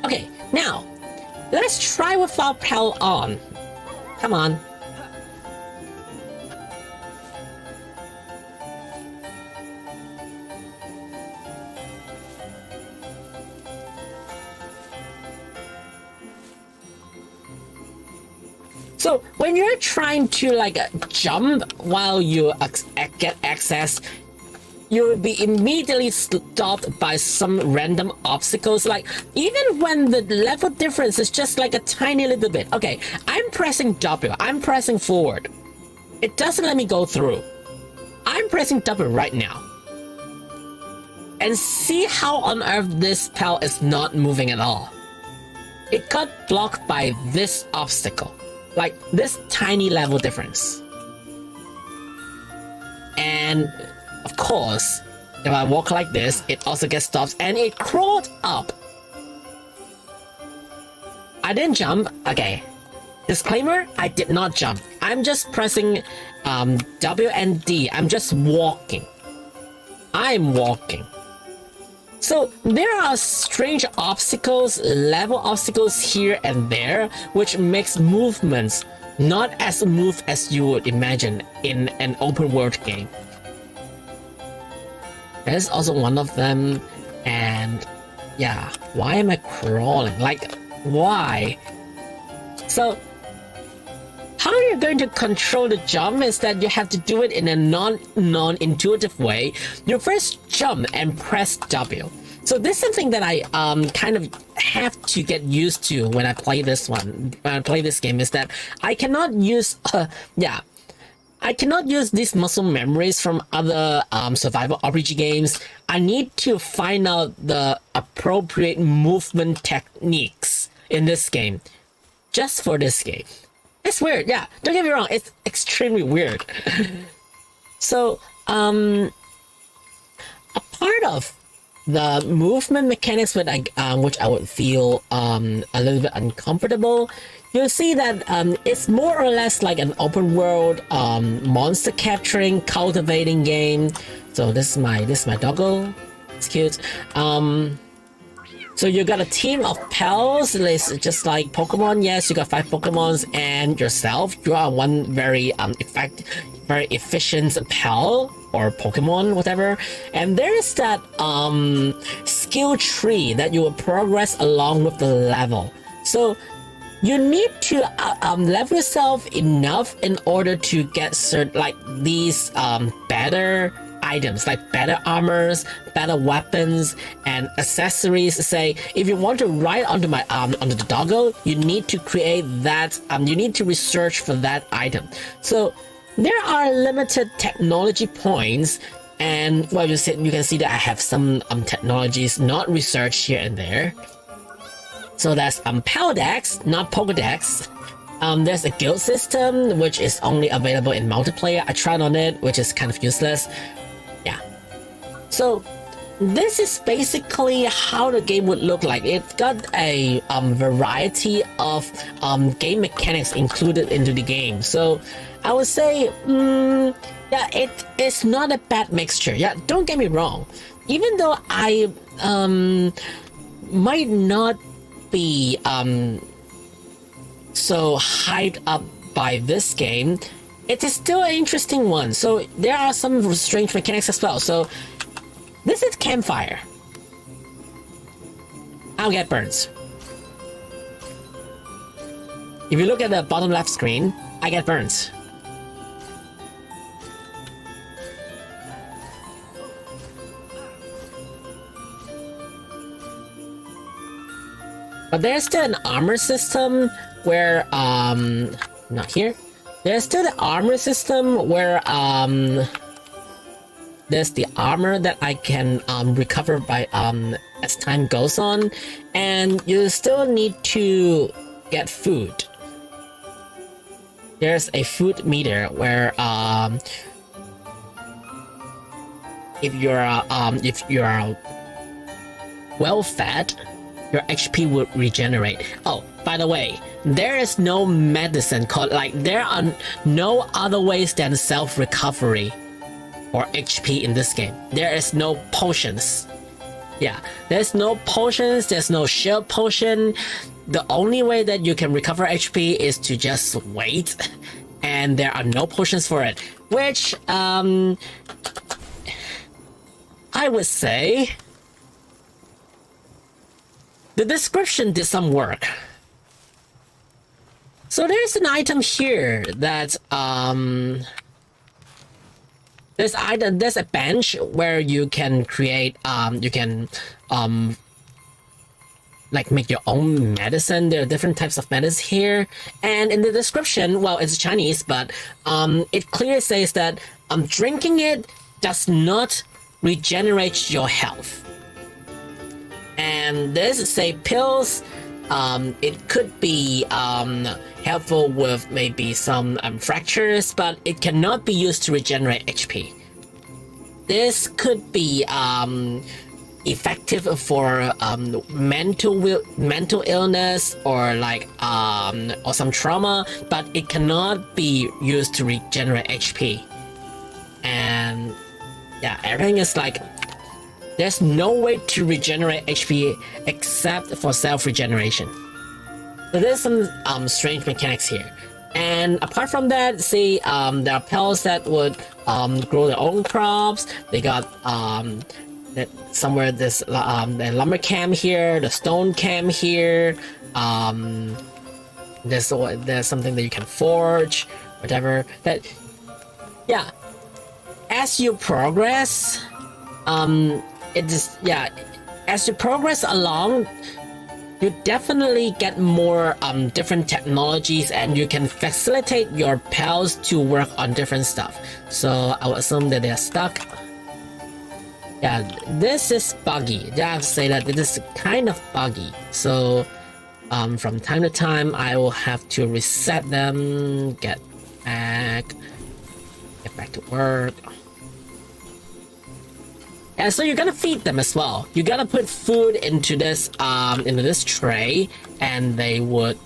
[SPEAKER 1] Okay, now, let's try without Pel on. Come on. So when you're trying to like jump while you get access, you'll be immediately stopped by some random obstacles. Like even when the level difference is just like a tiny little bit. Okay, I'm pressing W, I'm pressing forward. It doesn't let me go through. I'm pressing W right now. And see how on earth this Pel is not moving at all. It got blocked by this obstacle. Like this tiny level difference. And of course, if I walk like this, it also gets stopped and it crawled up. I didn't jump. Okay. Disclaimer, I did not jump. I'm just pressing W and D. I'm just walking. I'm walking. So there are strange obstacles, level obstacles here and there, which makes movements not as smooth as you would imagine in an open world game. There's also one of them, and yeah, why am I crawling? Like, why? So how you're going to control the jump is that you have to do it in a non-intuitive way. You first jump and press W. So this is something that I kind of have to get used to when I play this game, is that I cannot use I cannot use these muscle memories from other survival RPG games. I need to find out the appropriate movement techniques in this game, just for this game. It's weird, yeah. Don't get me wrong, it's extremely weird. So, a part of the movement mechanics which I would feel a little bit uncomfortable, you'll see that it's more or less like an open world monster capturing, cultivating game. So this is my doggo. It's cute. So you got a team of pals, it's just like Pokemon. Yes, you got 5 Pokemons and yourself. You are one very very efficient pal or Pokemon, whatever. And there is that skill tree that you will progress along with the level. So you need to level yourself enough in order to get these better items, like better armors, better weapons, and accessories. Say, if you want to ride onto onto the doggo, you need to create that. You need to research for that item. So there are limited technology points, and well, you can see that I have some technologies not researched here and there. So that's Powerdex, not Pokedex. There's a guild system which is only available in multiplayer. I tried on it, which is kind of useless. Yeah. So this is basically how the game would look like. It's got a variety of game mechanics included into the game. So I would say, yeah, it's not a bad mixture. Yeah, don't get me wrong. Even though I might not be so hyped up by this game, it is still an interesting one. So there are some strange mechanics as well. So this is campfire. I'll get burns. If you look at the bottom left screen, I get burns. But there's still an armor system where not here. There's still the armor system where there's the armor that I can recover by as time goes on, and you still need to get food. There's a food meter where if you're well fed, your HP will regenerate. Oh, by the way, there is no medicine called, like, there are no other ways than self-recovery or HP in this game. There is no potions. Yeah, there's no potions, there's no shield potion. The only way that you can recover HP is to just wait, and there are no potions for it, which I would say the description did some work. So there's an item here that there's a bench where you can create like make your own medicine. There are different types of medicine here, and in the description, well, it's Chinese, but it clearly says that drinking it does not regenerate your health. And this say pills. It could be helpful with maybe some fractures, but it cannot be used to regenerate HP. This could be effective for mental illness or like or some trauma, but it cannot be used to regenerate HP. And yeah, everything is like, there's no way to regenerate HP except for self-regeneration. So there's some strange mechanics here. And apart from that, see, there are pals that would grow their own crops. They got somewhere this the lumber camp here, the stone camp here. There's something that you can forge, whatever. That, yeah. As you progress, as you progress along, you definitely get more different technologies, and you can facilitate your pals to work on different stuff. So I would assume that they're stuck. Yeah, this is buggy. I have to say that this is kind of buggy. So from time to time, I will have to reset them, get back to work. And so you're gonna feed them as well. You gotta put food into this tray, and they would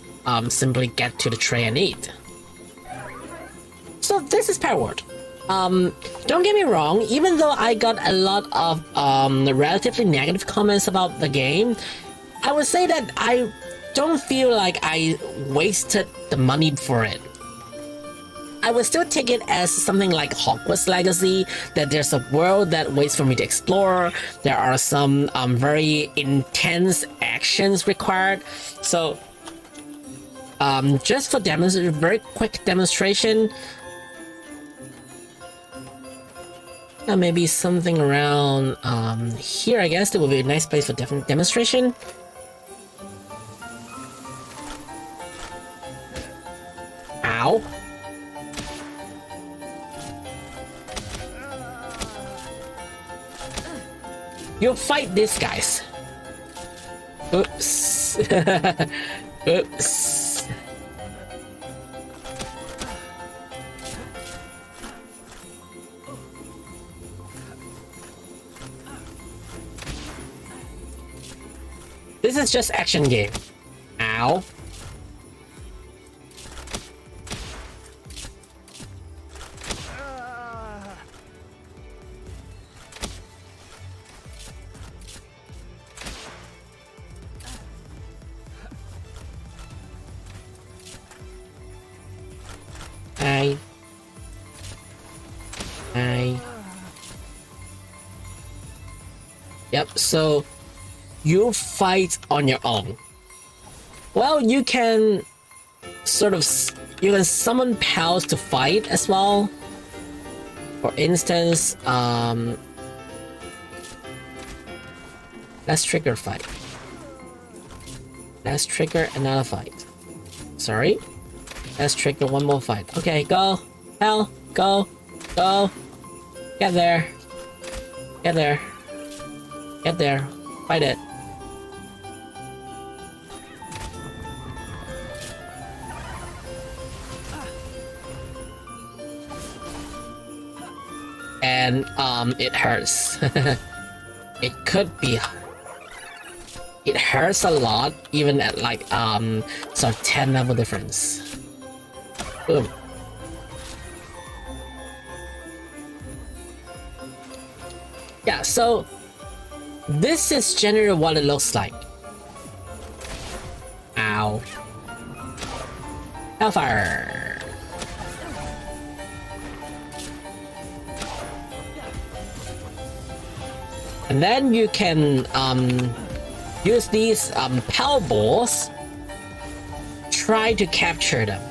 [SPEAKER 1] simply get to the tray and eat. So this is Power Word. Don't get me wrong, even though I got a lot of relatively negative comments about the game, I would say that I don't feel like I wasted the money for it. I would still take it as something like Hogwarts Legacy, that there's a world that waits for me to explore. There are some very intense actions required. So just for very quick demonstration, maybe something around here, I guess that would be a nice place for demonstration. Ow. You fight these guys. Oops. Oops. This is just action game. Ow. Yep, so you fight on your own. Well, you can you can summon pals to fight as well. For instance, let's trigger fight. Let's trigger another fight. Sorry. Let's trigger one more fight. Okay, go. Hell, go. Go. Get there. Get there. Get there. Fight it. And it hurts. It could be. It hurts a lot, even at like sort of 10 level difference. Boom. Yeah, so this is generally what it looks like. Ow. Hellfire. And then you can use these power balls. Try to capture them.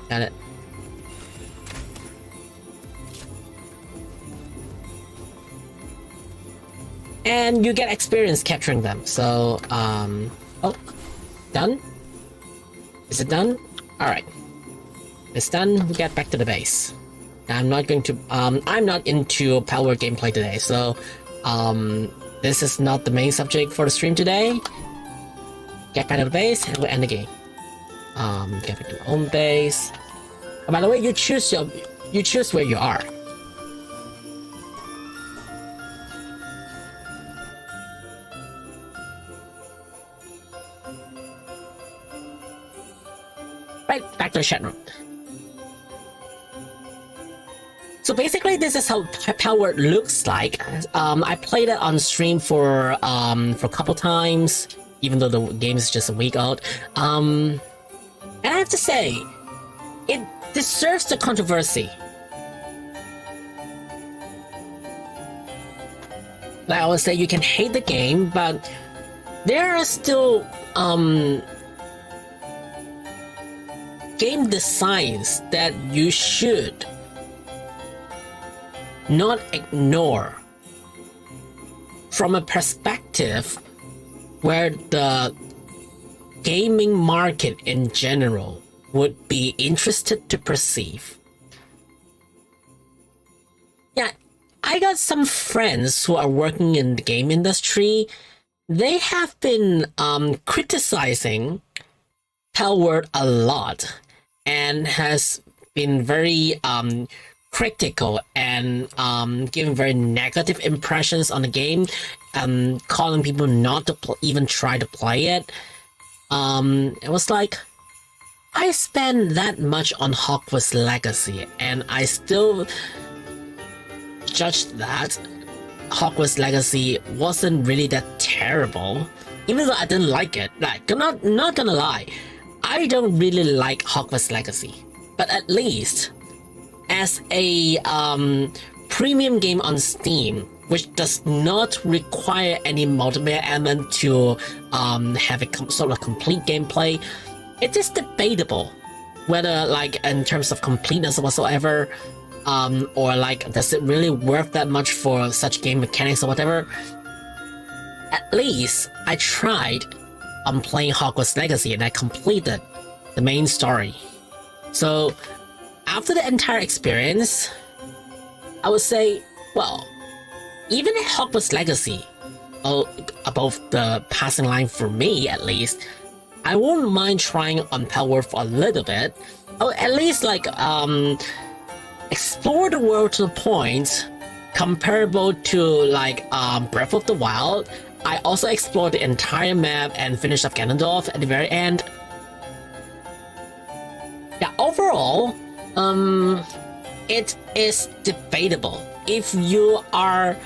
[SPEAKER 1] Got it. And you get experience capturing them. So, oh, done? Is it done? Alright. It's done. We get back to the base. I'm not going to, I'm not into power gameplay today, so, this is not the main subject for the stream today. Get back to the base, and we'll end the game. Get back to your own base. Oh, by the way, you choose where you are. Right, back to the chat room. So basically, this is how power looks like. I played it on stream for a couple times, even though the game is just a week out. And I have to say, it deserves the controversy. Like I would say, you can hate the game, but there are still game designs that you should not ignore from a perspective where the gaming market in general would be interested to perceive. Yeah, I got some friends who are working in the game industry. They have been criticizing Palworld a lot and has been very critical and giving very negative impressions on the game, calling people not to even try to play it. It was like, I spent that much on Hogwarts Legacy and I still judged that Hogwarts Legacy wasn't really that terrible, even though I didn't like it. Like, not gonna lie, I don't really like Hogwarts Legacy, but at least as a premium game on Steam, which does not require any multiplayer element to have a sort of complete gameplay, it is debatable whether, like, in terms of completeness or whatsoever, or like, does it really worth that much for such game mechanics or whatever. At least I tried on playing Hogwarts Legacy and I completed the main story. So after the entire experience, I would say, well, even Hogwarts Legacy, above the passing line for me at least, I won't mind trying on Palworld for a little bit. I'll at least like explore the world to the point comparable to like Breath of the Wild. I also explored the entire map and finished up Ganondorf at the very end. Yeah, overall, it is debatable. If you are,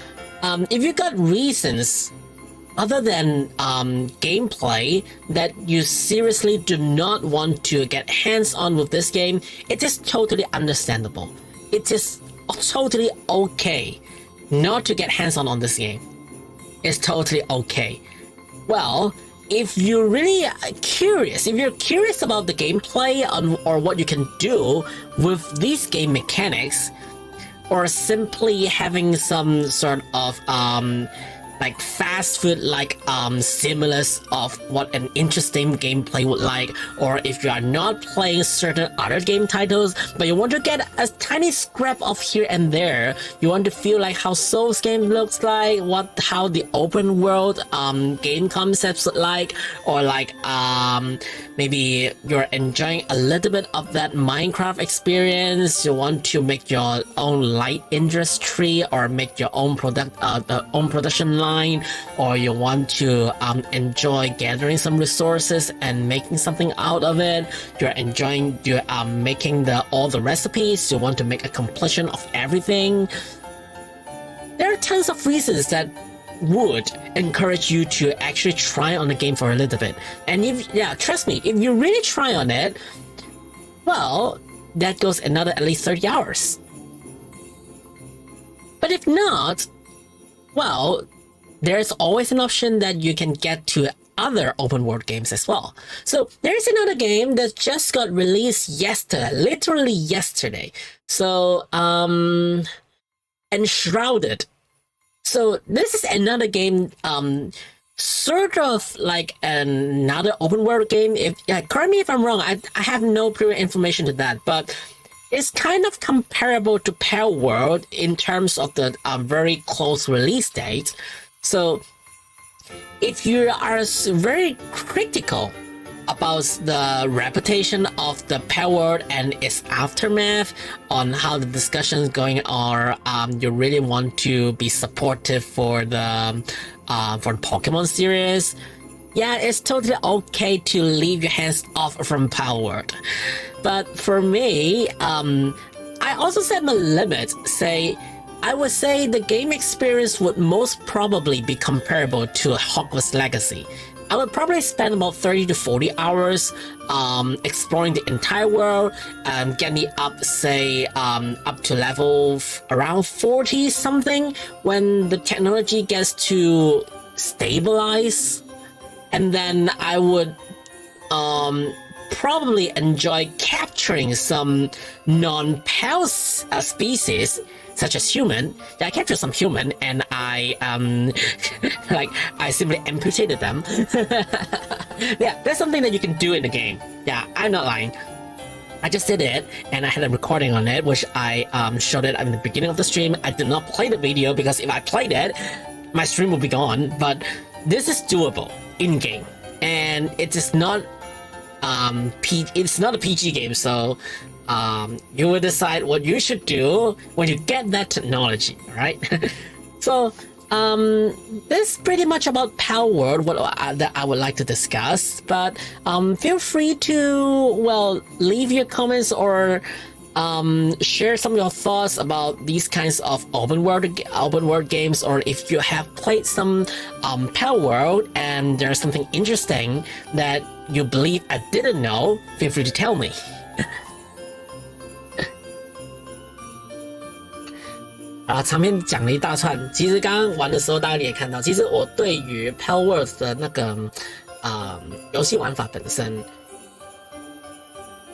[SPEAKER 1] if you got reasons other than gameplay that you seriously do not want to get hands-on with this game, it is totally understandable. It is totally okay not to get hands-on on this game. It's totally okay. Well, if you're really curious, if you're curious about the gameplay or what you can do with these game mechanics, or simply having some sort of like fast food like stimulus of what an interesting gameplay would like, or if you are not playing certain other game titles but you want to get a tiny scrap of here and there, you want to feel like how Souls game looks like, how the open world game concepts look like, or like maybe you're enjoying a little bit of that Minecraft experience, you want to make your own light industry or make your own production line, or you want to enjoy gathering some resources and making something out of it, you're enjoying making all the recipes, you want to make a completion of everything. There are tons of reasons that would encourage you to actually try on the game for a little bit. And trust me, if you really try on it, well, that goes another at least 30 hours. But if not, well, there's always an option that you can get to other open world games as well. So there's another game that just got released yesterday, literally yesterday. So, Enshrouded. So this is another game, sort of like another open world game. Correct me if I'm wrong, I have no prior information to that, but it's kind of comparable to Pale World in terms of the very close release date. So if you are very critical about the reputation of the Pale World and its aftermath, on how the discussions going are, you really want to be supportive for the Pokemon series, yeah, it's totally okay to leave your hands off from Pale World. But for me, I also set my limit. I would say the game experience would most probably be comparable to Hogwarts Legacy. I would probably spend about 30 to 40 hours exploring the entire world, getting up, say, up to level around 40 something when the technology gets to stabilize. And then I would probably enjoy capturing some non-pale species, such as human. I captured some human and I I simply amputated them. Yeah, that's something that you can do in the game. Yeah, I'm not lying. I just did it and I had a recording on it, which I showed it in the beginning of the stream. I did not play the video because if I played it, my stream would be gone. But this is doable in game, and it is not it's not a PG game, so you will decide what you should do when you get that technology, right? So this is pretty much about Pale World, that I would like to discuss, but feel free to, leave your comments or share some of your thoughts about these kinds of open world games, or if you have played some Pale World and there's something interesting that you believe I didn't know, feel free to tell me. 长篇讲了一大串，其实刚刚玩的时候，大家也看到，其实我对于 Pale World 的那个游戏玩法本身，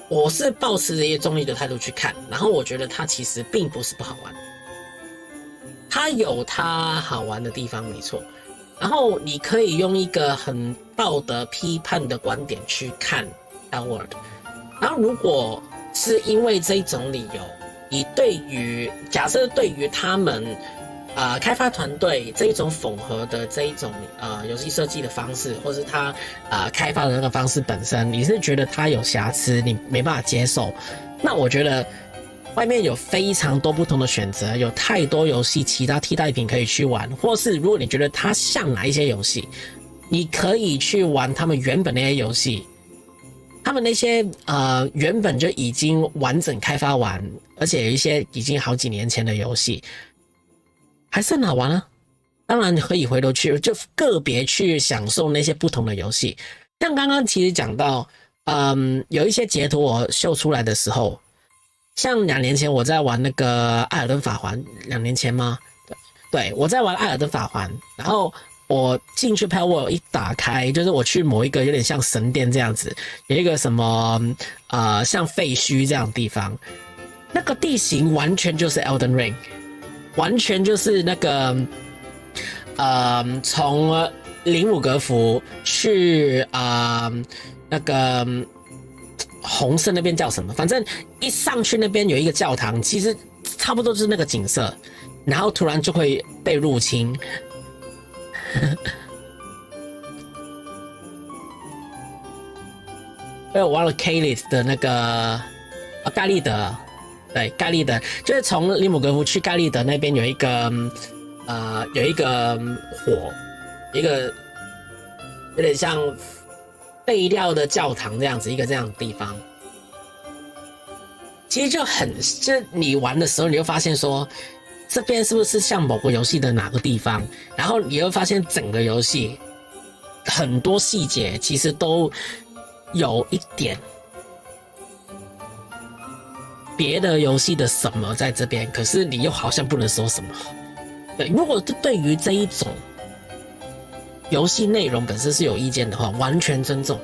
[SPEAKER 1] 我是抱持着一个中立的态度去看，然后我觉得它其实并不是不好玩，它有它好玩的地方没错，然后你可以用一个很道德批判的观点去看 Pale World， 然后如果是因为这种理由，你假设对于他们开发团队这一种缝合的这一种游戏设计的方式，或是他开发的那个方式本身，你是觉得它有瑕疵，你没办法接受，那我觉得外面有非常多不同的选择，有太多游戏其他替代品可以去玩，或是如果你觉得它像哪一些游戏，你可以去玩他们原本那些游戏，他们那些原本就已经完整开发完，而且有一些已经好几年前的游戏，还是很好玩啊。当然可以回头去就个别去享受那些不同的游戏。像刚刚其实讲到，有一些截图我秀出来的时候，像2年前我在玩那个艾尔登法环，2年前吗？对，我在玩艾尔登法环，然后我进去Pale World一打开，就是我去某一个有点像神殿这样子，有一个什么像废墟这样的地方，那个地形完全就是 Elden Ring， 完全就是那个从林姆格福去那个红色那边叫什么？反正一上去那边有一个教堂，其实差不多就是那个景色，然后突然就会被入侵。我忘了 Aile 的那个盖利德，对，盖利德就是从林姆格福去盖利德那边有一个火，一个有点像废料的教堂这样子，一个这样的地方。其实就你玩的时候，你就发现说，这边是不是像某个游戏的哪个地方？然后你会发现整个游戏很多细节其实都有一点别的游戏的什么在这边，可是你又好像不能说什么。对，如果对于这一种游戏内容本身是有意见的话，完全尊重。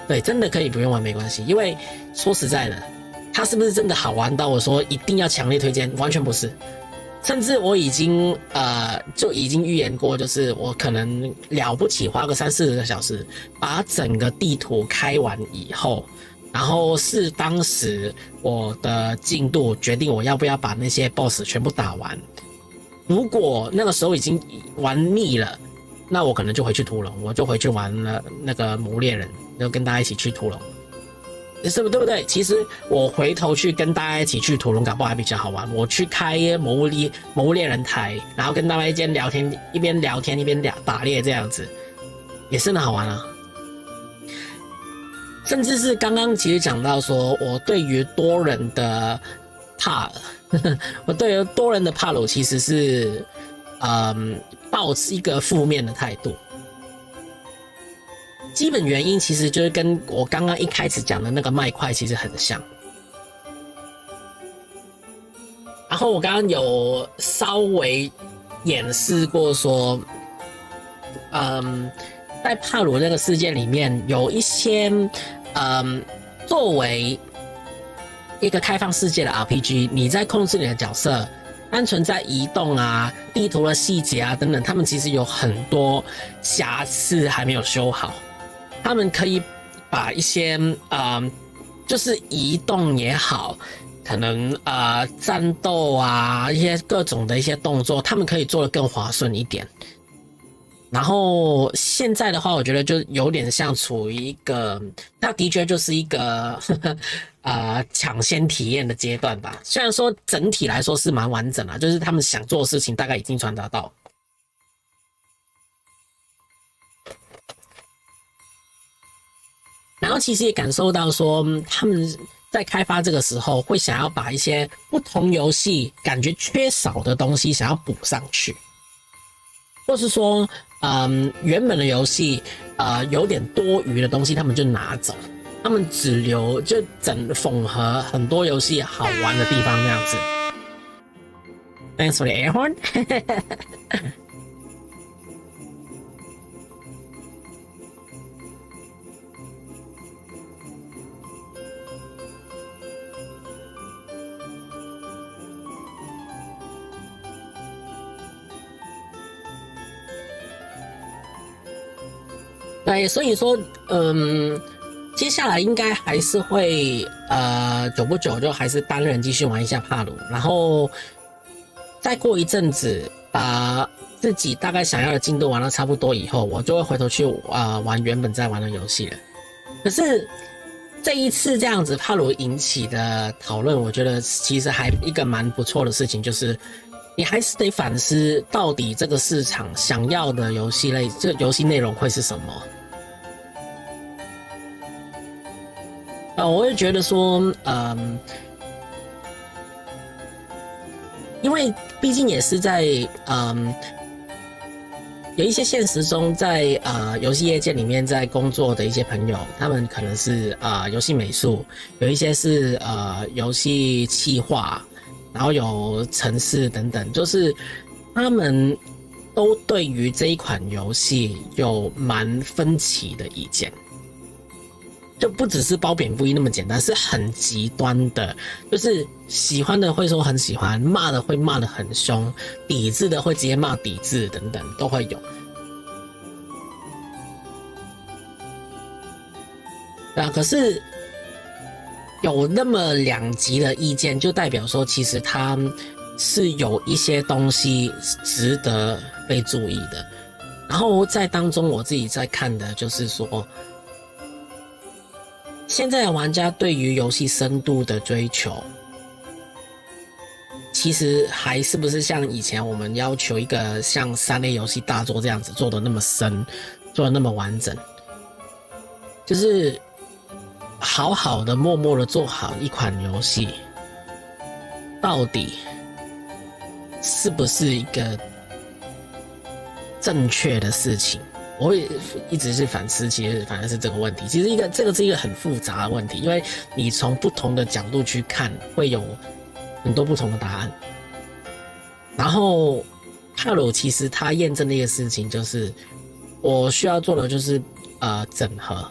[SPEAKER 1] 对，真的可以不用玩没关系，因为说实在的，它是不是真的好玩到我说一定要强烈推荐？完全不是。甚至我已经就已经预言过，就是我可能了不起花个3-4个小时，把整个地图开完以后，然后是当时我的进度决定我要不要把那些 BOSS 全部打完。如果那个时候已经玩腻了，那我可能就回去屠龙，我就回去玩了那个魔物猎人，就跟大家一起去屠龙。是不对不对？其实我回头去跟大家一起去屠龙，搞不好还比较好玩。我去开魔物猎人台，然后跟大家一边聊天一边打猎，这样子也是很好玩啊。甚至是刚刚其实讲到说，我对于多人的我对于多人的帕鲁其实是抱持一个负面的态度。基本原因其实就是跟我刚刚一开始讲的那个麦块其实很像。然后我刚刚有稍微演示过说，在帕鲁那个世界里面有一些，作为一个开放世界的 RPG， 你在控制你的角色，单纯在移动啊、地图的细节啊等等，他们其实有很多瑕疵还没有修好。他们可以把一些就是移动也好，可能战斗啊一些各种的一些动作，他们可以做得更滑顺一点。然后现在的话，我觉得就有点像处于一个，它的确就是一个抢先体验的阶段吧。虽然说整体来说是蛮完整的，就是他们想做的事情大概已经传达到。然后其实也感受到说，他们在开发这个时候会想要把一些不同游戏感觉缺少的东西想要补上去，或是说，原本的游戏有点多余的东西，他们就拿走，他们只留就缝合很多游戏好玩的地方这样子。Thanks for the air horn 。对，所以说，接下来应该还是会，久不久就还是单人继续玩一下帕鲁，然后再过一阵子，把自己大概想要的进度玩到差不多以后，我就会回头去玩原本在玩的游戏了。可是这一次这样子帕鲁引起的讨论，我觉得其实还一个蛮不错的事情，就是你还是得反思，到底这个市场想要的游戏类，这游戏内容会是什么？我会觉得说，因为毕竟也是在有一些现实中在游戏业界里面在工作的一些朋友，他们可能是游戏美术，有一些是游戏企划，然后有程式等等，就是他们都对于这一款游戏有蛮分歧的意见。就不只是褒贬不一那么简单，是很极端的，就是喜欢的会说很喜欢，骂的会骂得很凶，抵制的会直接骂抵制等等都会有。对啊，可是有那么两极的意见，就代表说其实他是有一些东西值得被注意的。然后在当中我自己在看的就是说，现在的玩家对于游戏深度的追求，其实还是不是像以前我们要求一个像3A 游戏大作这样子做的那么深，做的那么完整，就是好好的默默的做好一款游戏，到底是不是一个正确的事情？我会一直是反思，其实反而是这个问题。其实这个是一个很复杂的问题，因为你从不同的角度去看，会有很多不同的答案。然后帕鲁其实他验证的一个事情就是，我需要做的就是整合。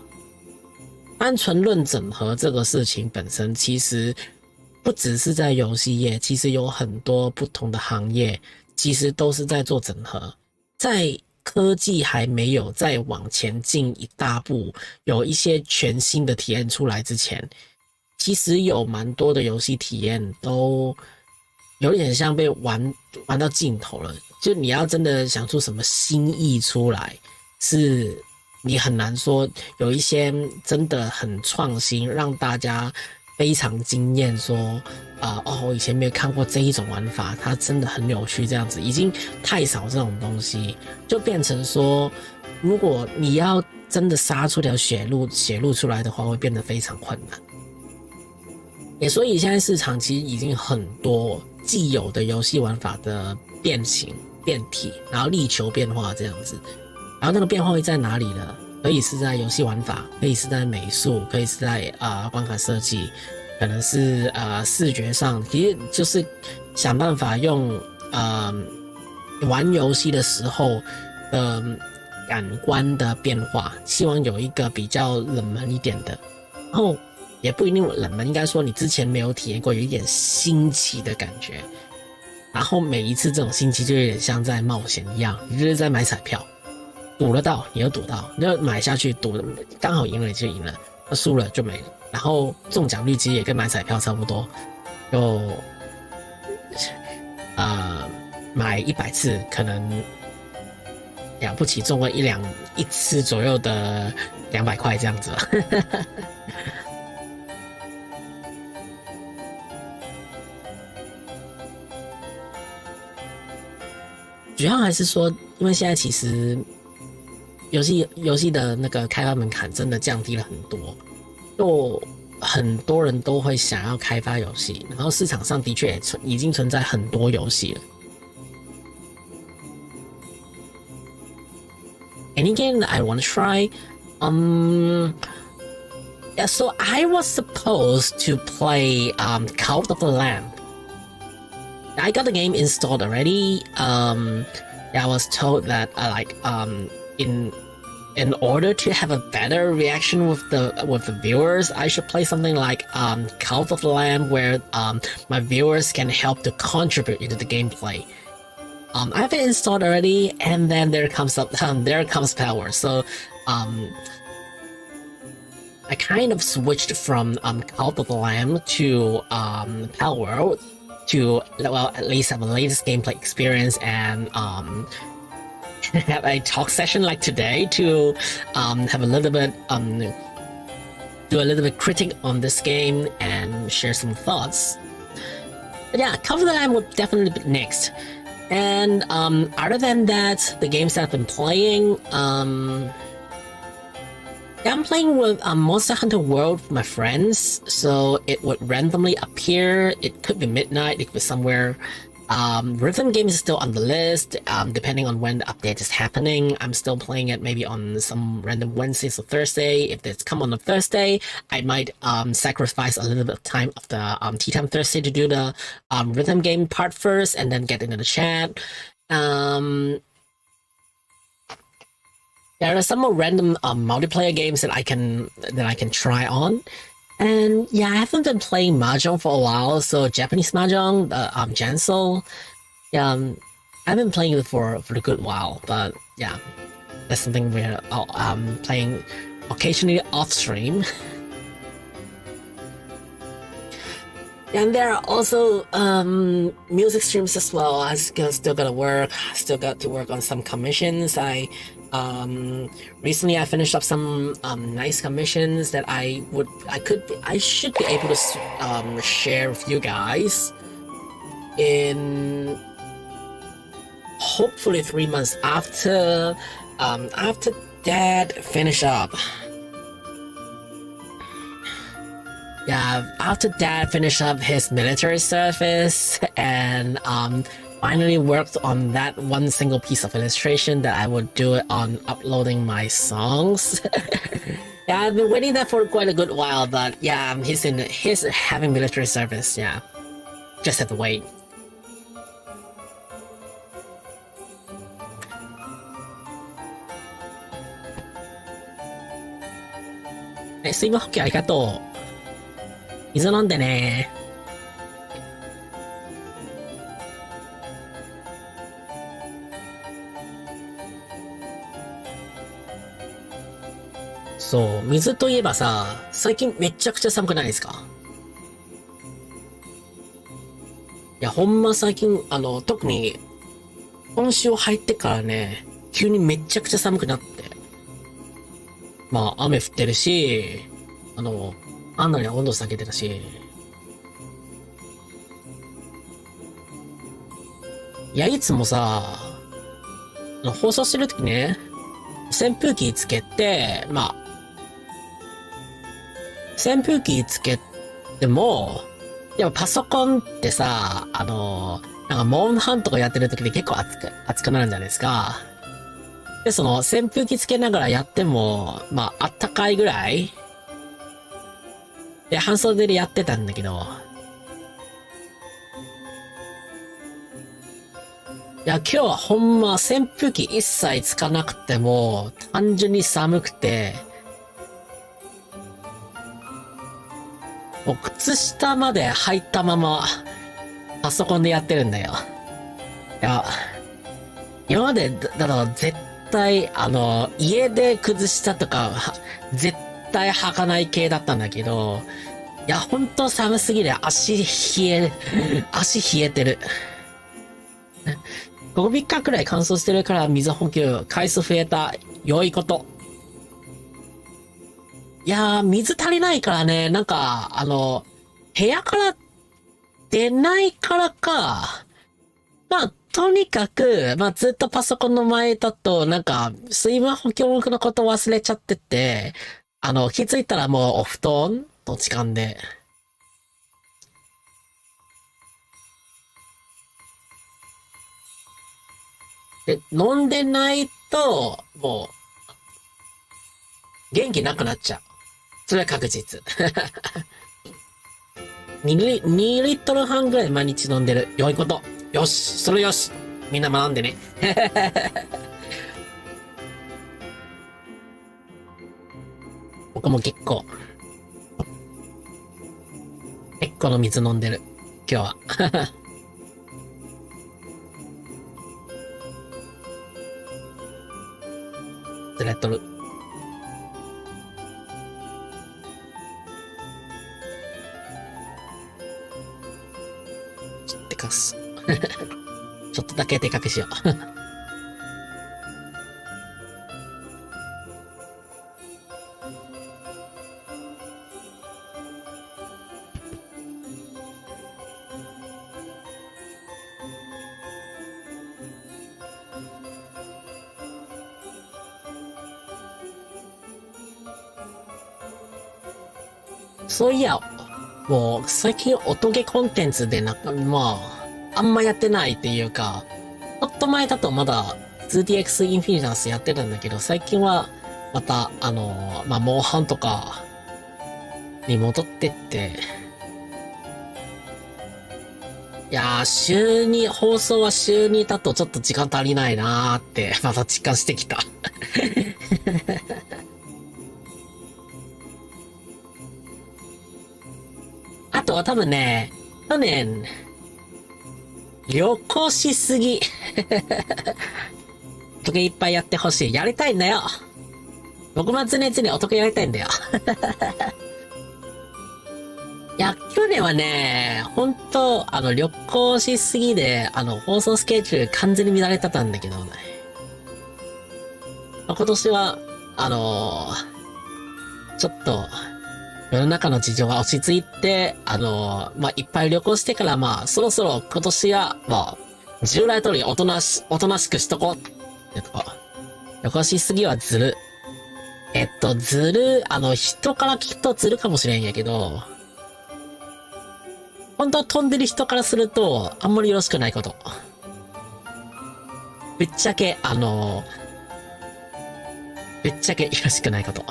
[SPEAKER 1] 单纯论整合这个事情本身，其实不只是在游戏业，其实有很多不同的行业，其实都是在做整合。在科技还没有再往前进一大步，有一些全新的体验出来之前，其实有蛮多的游戏体验都有点像被玩到尽头了。就你要真的想出什么新意出来，是你很难说。有一些真的很创新，让大家非常惊艳，说我以前没有看过这一种玩法，它真的很有趣，这样子已经太少这种东西，就变成说，如果你要真的杀出条血路出来的话，会变得非常困难。也所以现在市场其实已经很多既有的游戏玩法的变形变体，然后力求变化这样子。然后那个变化会在哪里呢？可以是在游戏玩法，可以是在美术，可以是在关卡设计，可能是视觉上，其实就是想办法用玩游戏的时候的感官的变化，希望有一个比较冷门一点的，然后也不一定冷门，应该说你之前没有体验过，有一点新奇的感觉。然后每一次这种新奇就有点像在冒险一样，你就是在买彩票。赌得到你就赌到，你就买下去赌，刚好赢了你就赢了，输了就没了。然后中奖率其实也跟买彩票差不多，就买100次可能了不起中个一次左右的200块这样子吧。主要还是说，因为现在其实游戏的那个开发门槛真的降低了很多，就很多人都会想要开发游戏，然后市场上的确也已经存在很多游戏了。Any game that I want to try? Yeah, so I was supposed to play Cult of the Lamb. I got the game installed already. Yeah, I was told that in order to have a better reaction with the viewers, I should play something like Cult of the Lamb, where my viewers can help to contribute into the gameplay. I have it installed already, and then there comes power. So I kind of switched from Cult of the Lamb to power to, well, at least have the latest gameplay experience and have a talk session like today to have a little bit do a little bit critic on this game and share some thoughts. But yeah, Cult of the Lamb would definitely be next. And other than that, the games that I've been playing, I'm playing with Monster Hunter World with my friends, so it would randomly appear. It could be midnight, it could be somewhere. Rhythm game is still on the list, depending on when the update is happening. I'm still playing it maybe on some random Wednesdays or Thursday. If it's come on a Thursday, I might sacrifice a little bit of time of the Tea Time Thursday to do the rhythm game part first and then get into the chat. There are some more random multiplayer games that I can try on. And yeah, I haven't been playing Mahjong for a while, so Japanese Mahjong, Jansol. Yeah, I've been playing it for a good while, but yeah, that's something we're playing occasionally off stream. And there are also music streams as well. I still gotta work. Still got to work on some commissions. Recently I finished up some nice commissions that I should be able to share with you guys in hopefully 3 months after Dad finish up. Yeah, after Dad finished up his military service and finally worked on that one single piece of illustration that I would do it on uploading my songs. Yeah, I've been waiting that for quite a good while, but yeah, he's having military service. Yeah, just have to wait. Hey, 水分補給ありがとう。水飲んでね。そう、水といえばさ、最近めちゃくちゃ寒くないですか？いや、ほんま最近、特に、今週入ってからね、急にめちゃくちゃ寒くなって。まあ、雨降ってるし、あんなに温度下げてたし。いや、いつもさ、放送してるときね、扇風機つけて、まあ、扇風機つけても、やっぱパソコンってさ、なんかモンハンとかやってるときで結構熱くなるんじゃないですか。で、その扇風機つけながらやっても、まあ、あったかいぐらいで、半袖でやってたんだけど、いや、今日はほんま扇風機一切つかなくても、単純に寒くて、もう靴下まで履いたまま、パソコンでやってるんだよ。いや、今まで、だから絶対、家で靴下とか、絶対履かない系だったんだけど、いや、ほんと寒すぎる。足冷えてる。ここ3日くらい乾燥してるから水補給回数増えた。良いこと。いやー、水足りないからね、なんか、部屋から出ないからか。まあ、とにかく、まあ、ずっとパソコンの前だと、なんか、水分補給のこと忘れちゃってて、気づいたらもうお布団の時間で。で、飲んでないと、もう、元気なくなっちゃう。それは確実。2リットル半ぐらい毎日飲んでる。良いこと。よし、それよし。みんな学んでね。僕も結構の水飲んでる。今日は。ずれっとる。ちょっとでかす。ちょっとだけでかくしよう。そういや、もう最近音ゲーコンテンツでまあ、あんまやってないっていうか、ちょっと前だとまだ 2DX インフィニタンスやってたんだけど、最近はまた、まあ、モンハンとかに戻ってって、いやー、放送は週2だとちょっと時間足りないなーって、また実感してきた。あとは多分ね、去年、旅行しすぎ。おとけいっぱいやってほしい。やりたいんだよ。僕も常々おとけやりたいんだよ。いや、去年はね、ほんと、旅行しすぎで、放送スケジュール完全に乱れてたんだけどね。今年は、ちょっと、世の中の事情が落ち着いて、いっぱい旅行してから、そろそろ今年は、従来通りおとなしくしとこうってとこ。旅行しすぎはずる。ずる、人から聞くとずるかもしれんやけど、本当は飛んでる人からすると、あんまりよろしくないこと。ぶっちゃけよろしくないこと。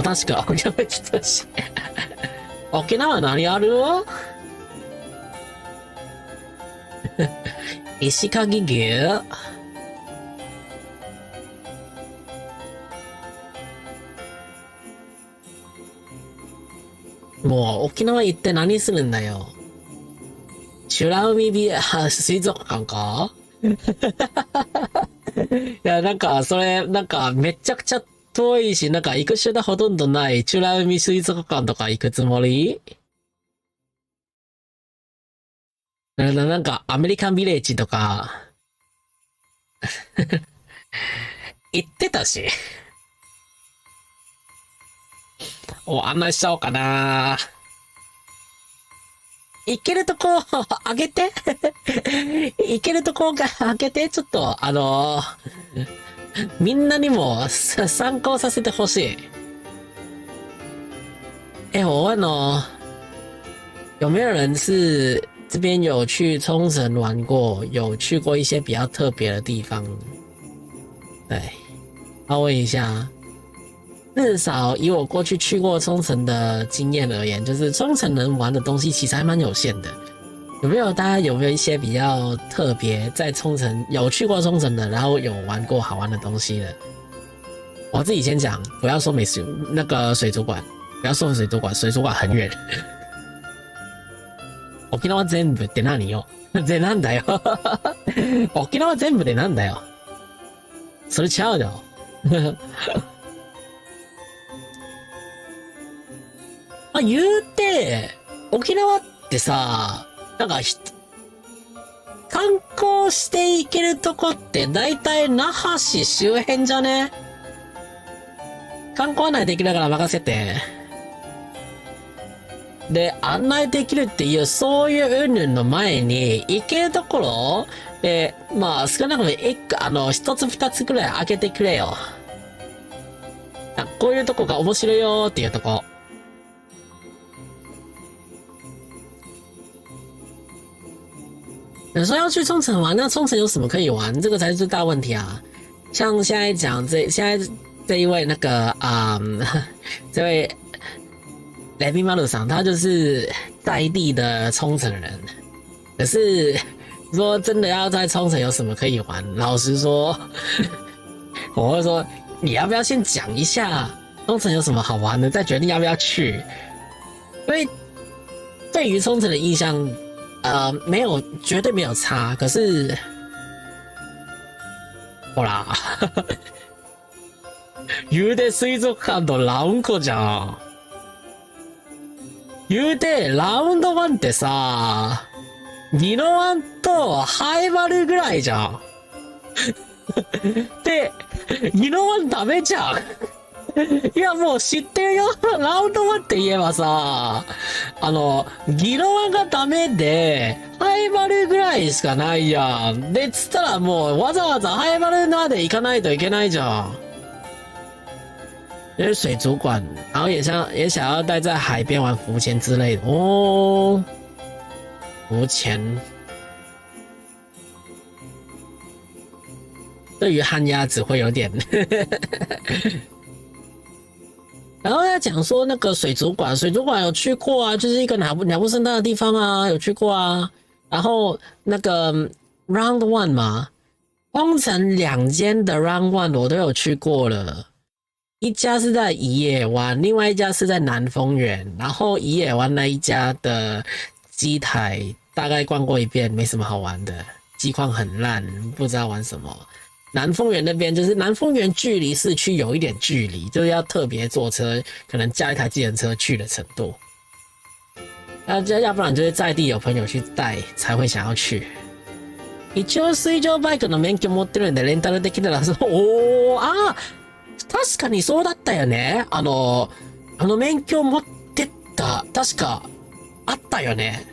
[SPEAKER 1] 確か沖縄来たし。沖縄何ある？石垣牛？もう沖縄行って何するんだよ。美ら海水族館か？いや、それ、めちゃくちゃ遠いし、行く手段ほとんどない美ら海水族館とか行くつもり？アメリカンビレッジとか、行ってたし。案内しちゃおうかな。行けるとこ、あげて。行けるとこがあげて、ちょっと、みんなにも参考させてほしい。有没有人是这边有去冲绳玩过，有去过一些比较特别的地方？对，要问一下。至少以我过去去过冲绳的经验而言，就是冲绳能玩的东西其实还蛮有限的。大家有没有一些比较特别在冲绳有去过冲绳的，然后有玩过好玩的东西的？我自己先讲，不要说水族馆，不要说水族馆，水族館很遠。沖縄全部って何よ？でなんだよ。沖縄全部でなんだよ。それちゃうよ。言うて、沖縄ってさ、観光していけるとこって大体那覇市周辺じゃね？観光案内できるから任せて。で、案内できるっていう、そういう云々の前に、行けるところで、少なくとも一つ二つくらい開けてくれよ。こういうとこが面白いよーっていうとこ。说要去冲绳玩，那冲绳有什么可以玩？这个才是最大问题啊！像现在讲现在这一位这位雷宾马鲁桑，他就是在地的冲绳人。可是说真的要在冲绳有什么可以玩？老实说，我会说你要不要先讲一下冲绳有什么好玩的，再决定要不要去。因为对于冲绳的印象。绝对没有差。可是，ほら、言うて水族館とラウンドじゃん。言うて、ラウンド1ってさ、ギノワンとハイバルぐらいじゃん。で、ギノワンダメじゃん。いや、もう知ってるよ。ラウンド1って言えばさ、ギノワがダメで、ハイバルぐらいしかないやん。で、つったらもうわざわざハイバルまで行かないといけないじゃん。因为水族馆，然后也想要待在海边玩浮潜之类的哦。浮潜，对于旱鸭子会有点。然后要讲说那个水族馆有去过啊，就是一个鸟不生蛋的地方啊，有去过啊。然后那个 Round One 嘛，冲绳2间的 Round One 我都有去过了。一家是在宜野湾，另外一家是在南丰园。然后宜野湾那一家的机台大概逛过一遍，没什么好玩的，机况很烂，不知道玩什么。南丰园那边就是南丰园距离市区有一点距离，就是要特别坐车，可能加一台计程车去的程度。要不然就是在地有朋友去带才会想要去。一応水上バイクの免許持ってるんでレンタルできたら、おー、あー、確かにそうだったよね。免許持ってた、確かあったよね。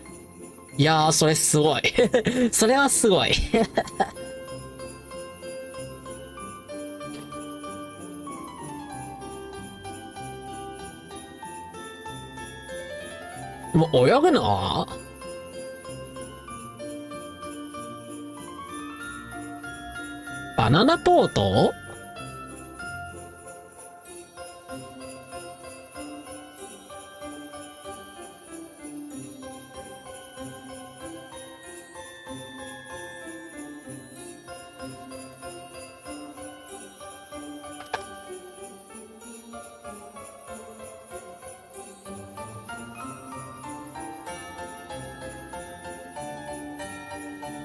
[SPEAKER 1] いやー、それすごい。それはすごい。もう泳ぐの？バナナポート？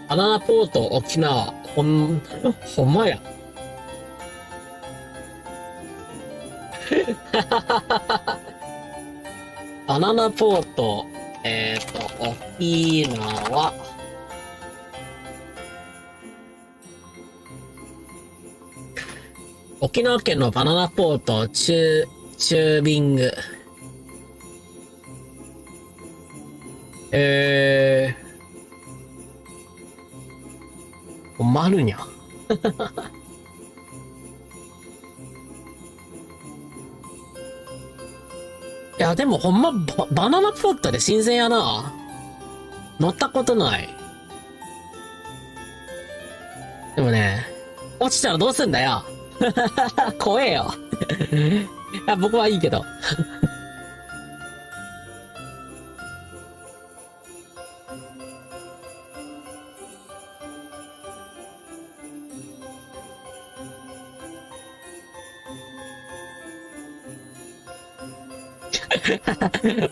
[SPEAKER 1] バナナポート沖縄、ほんまや。バナナポート、沖縄。沖縄県のバナナポート、チュービング。ほんまあるんや。いや、でもほんまバナナポットで新鮮やな。乗ったことない。でもね、落ちたらどうすんだよ。怖えよ。いや、僕はいいけど。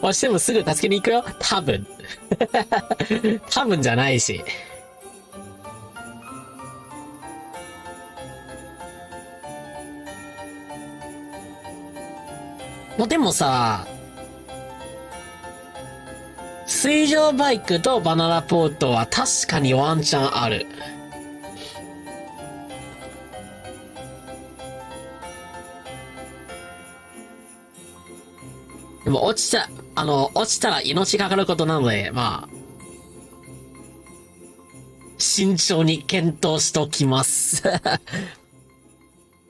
[SPEAKER 1] 押してもすぐ助けに行くよ。多分。多分じゃないし。もうでもさ、水上バイクとバナナポートは確かにワンチャンある。でも落ちたら命がかかることなので、まあ、慎重に検討しておきます。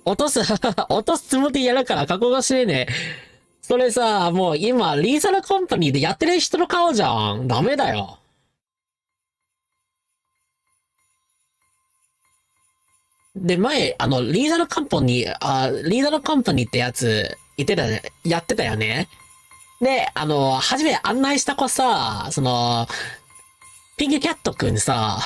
[SPEAKER 1] 落とすつもりでやるから覚悟しねえね。それさ、もう今、リーサルコンパニーでやってる人の顔じゃん。ダメだよ。で、前、リーサルカンパニーってやつ、やってたよね。で、初め案内した子さ、ピンクキャットくんさ、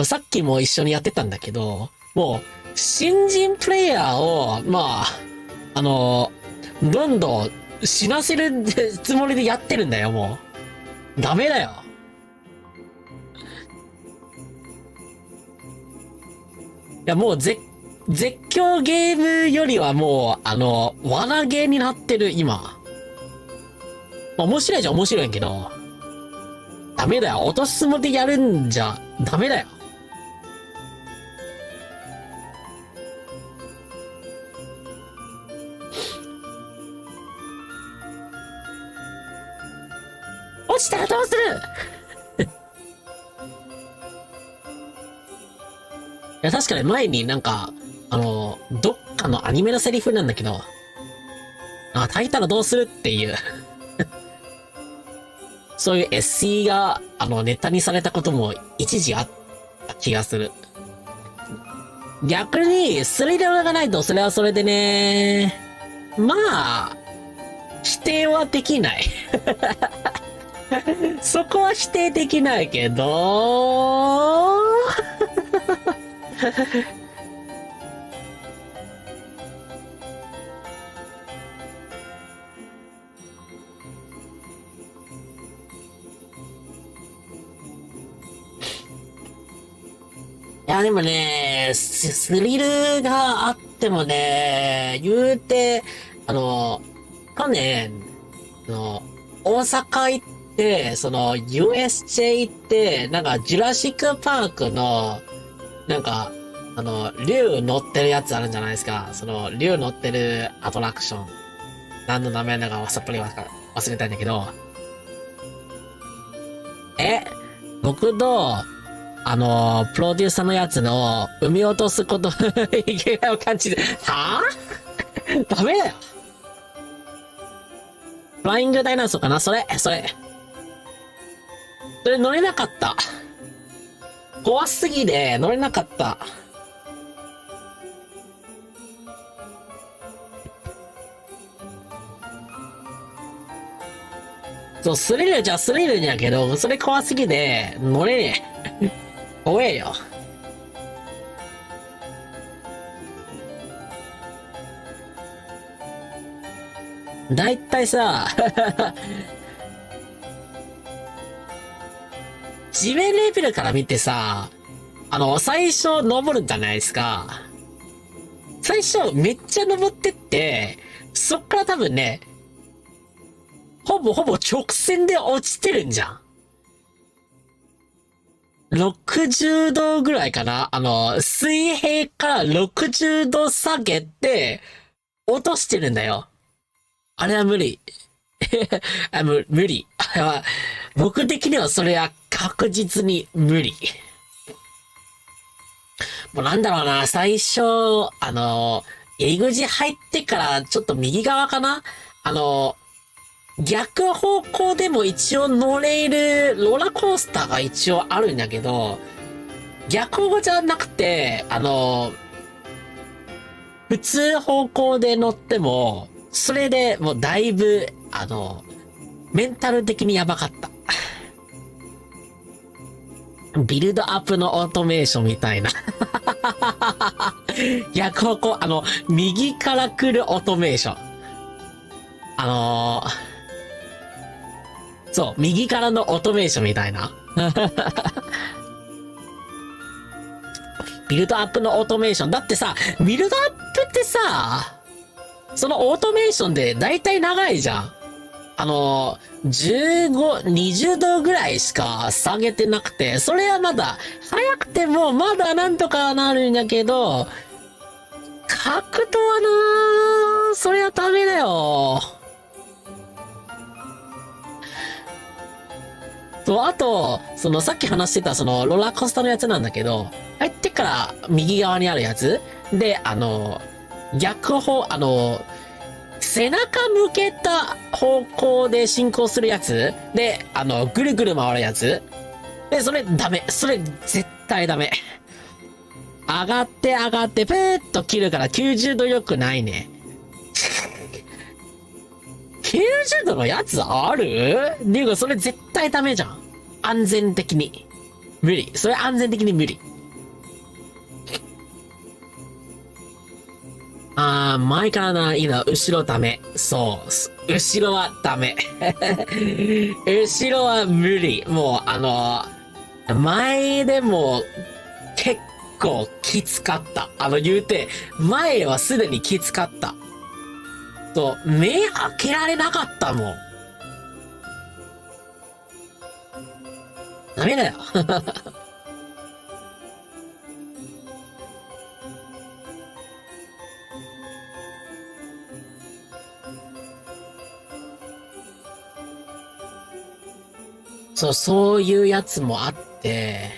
[SPEAKER 1] さっきも一緒にやってたんだけど、もう、新人プレイヤーを、まあ、どんどん死なせるつもりでやってるんだよ、もう。ダメだよ。いや、もう絶叫ゲームよりはもう、罠ゲーになってる、今。面白いじゃ面白いんけど、ダメだよ。落とすつもりでやるんじゃ、ダメだよ。落ちたらどうする？いや、確かに前になんか、どっかのアニメのセリフなんだけど、炊いたらどうするっていう。そういう SE が、ネタにされたことも一時あった気がする。逆に、スリルがないとそれはそれでね、まあ、否定はできない。そこは否定できないけど、いや、でもね、スリルがあってもね、言うて、去年、あの、大阪行って、USJ 行って、なんか、ジュラシックパークの、なんか、竜乗ってるやつあるんじゃないですか。竜乗ってるアトラクション。何の名前だかさっぱり忘れたんだけど、え、僕と、プロデューサーのやつの、産み落とすこといけない感じで、はぁダメだよ。フライングダイナソーかなそれ乗れなかった。怖すぎで乗れなかった。そう、スリルじゃスリルじゃけど、それ怖すぎで乗れねえ。怖えよ。だいたいさ、地面レベルから見てさ、最初登るんじゃないですか。最初めっちゃ登ってって、そっから多分ね、ほぼ直線で落ちてるんじゃん。60度ぐらいかな水平から60度下げて、落としてるんだよ。あれは無理。無理。あれは、僕的にはそれは確実に無理。もうなんだろうな、最初、入り口入ってからちょっと右側かな逆方向でも一応乗れるローラーコースターが一応あるんだけど、逆方向じゃなくて、普通方向で乗っても、それでもうだいぶ、メンタル的にやばかった。ビルドアップのオートメーションみたいな。逆方向、右から来るオートメーション。そう、右からのオートメーションみたいな。ビルドアップのオートメーション。だってさ、ビルドアップってさ、そのオートメーションでだいたい長いじゃん。15、20度ぐらいしか下げてなくて、それはまだ、早くてもまだなんとかなるんだけど、角度はなぁ、それはダメだよ。そう、あと、さっき話してたローラーコースターのやつなんだけど、入ってから右側にあるやつで、逆方、背中向けた方向で進行するやつで、ぐるぐる回るやつで、それダメ。それ絶対ダメ。上がって、ペーッと切るから90度良くないね。90度のやつあるっていうか、それ絶対ダメじゃん。安全的に。無理。それ安全的に無理。前からならいいな。後ろダメ。そう。後ろはダメ。後ろは無理。もう、前でも結構きつかった。言うて、前はすでにきつかった。目開けられなかったもん。ダメだよ。そういうやつもあって、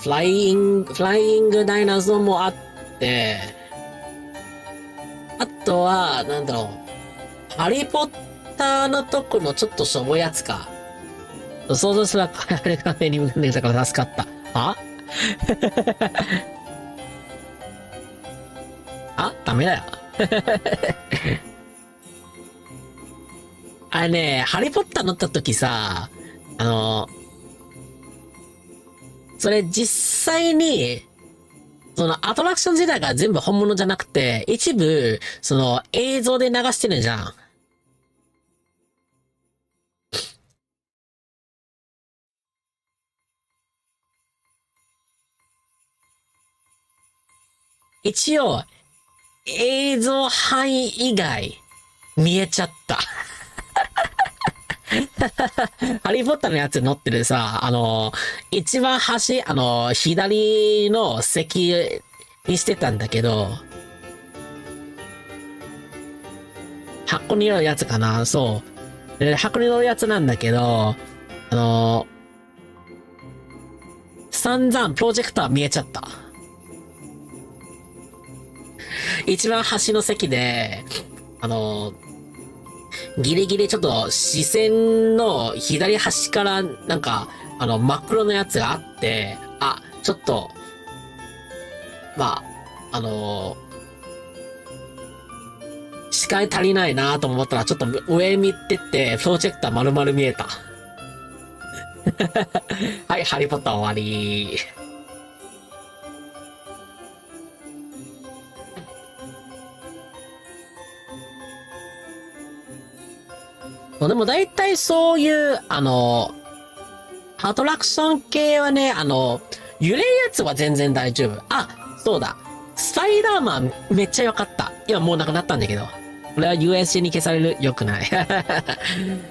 [SPEAKER 1] フライングダイナソーもあって、あとは、なんだろう、ハリーポッターのとこのちょっとしょぼいやつか。想像すら、あれが目に向かってたから助かった。ダメだよ。あれね、ハリーポッター乗った時さ、それ実際に、アトラクション自体が全部本物じゃなくて、一部、映像で流してるじゃん。一応、映像範囲以外、見えちゃった。ハリーポッターのやつ乗ってるさ、一番端、左の席にしてたんだけど、箱に乗るやつかな、そう。で箱に乗るやつなんだけど、散々プロジェクター見えちゃった。一番端の席で、ギリギリちょっと視線の左端からなんか、真っ黒のやつがあって、あ、ちょっと、まあ、視界足りないなと思ったらちょっと上見てって、プロジェクター丸々見えた。はい、ハリーポッター終わり。でも大体そういう、アトラクション系はね、揺れるやつは全然大丈夫。あ、そうだ。スパイダーマンめっちゃ良かった。今もうなくなったんだけど。これは USC に消される。良くない。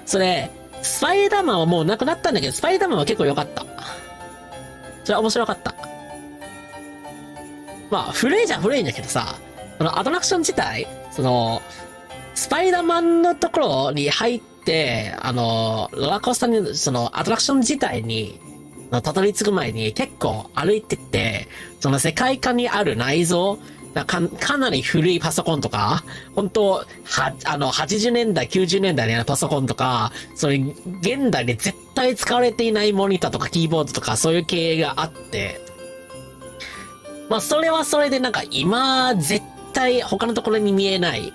[SPEAKER 1] それ、スパイダーマンはもうなくなったんだけど、スパイダーマンは結構良かった。それは面白かった。まあ、古いじゃ古いんだけどさ、アトラクション自体、スパイダーマンのところに入って、ローラーコースターに、アトラクション自体に、たどり着く前に結構歩いてって、その世界観にある内臓、かなり古いパソコンとか、本当80年代、90年代のパソコンとか、そういう現代で絶対使われていないモニターとかキーボードとかそういう系があって、まあそれはそれでなんか今絶対他のところに見えない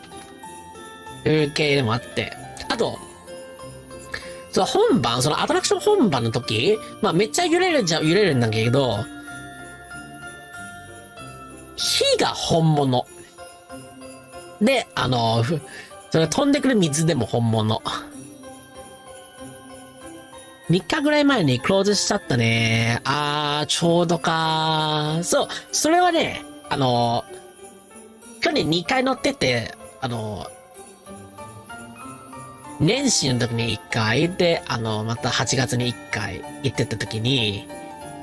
[SPEAKER 1] 風景でもあって、あと、そのアトラクション本番の時、まあめっちゃ揺れるんだけど、火が本物。で、それ飛んでくる水でも本物。3日ぐらい前にクローズしちゃったね。ちょうどか。そう、それはね、去年2回乗ってて、年始の時に1回で、また8月に1回行ってた時に、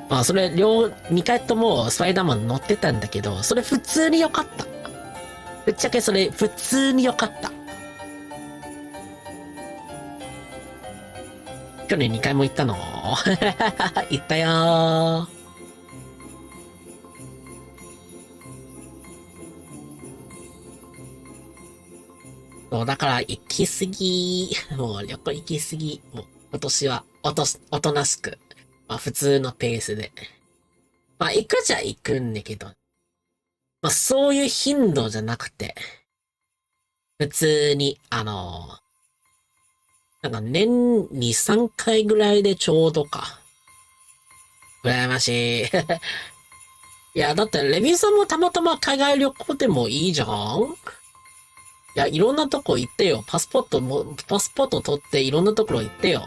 [SPEAKER 1] まあ、それ、2回ともスパイダーマン乗ってたんだけど、それ普通に良かった。ぶっちゃけそれ普通に良かった。去年2回も行ったの行ったよー。そう、だから行き過ぎ、もう旅行行き過ぎ、もう今年はおとなしく、まあ普通のペースで。まあ行くじゃ行くんだけど、まあそういう頻度じゃなくて、普通に、なんか年に3回ぐらいでちょうどか。羨ましい。いや、だってレビンさんもたまたま海外旅行でもいいじゃん。いや、いろんなとこ行ってよ。パスポート取っていろんなところ行ってよ。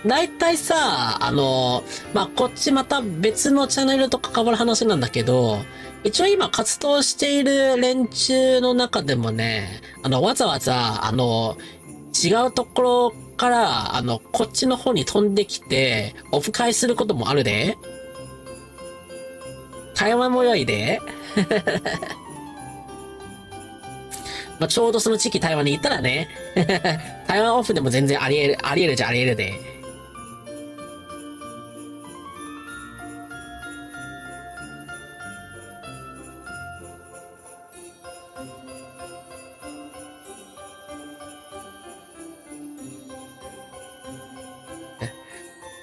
[SPEAKER 1] だいたいさ、まあ、こっちまた別のチャンネルと関わる話なんだけど、一応今活動している連中の中でもね、わざわざ、違うところから、こっちの方に飛んできて、オフ会することもあるで。台湾も良いで。まあ、ちょうどその時期台湾に行ったらね。台湾オフでも全然あり得るじゃあり得るで。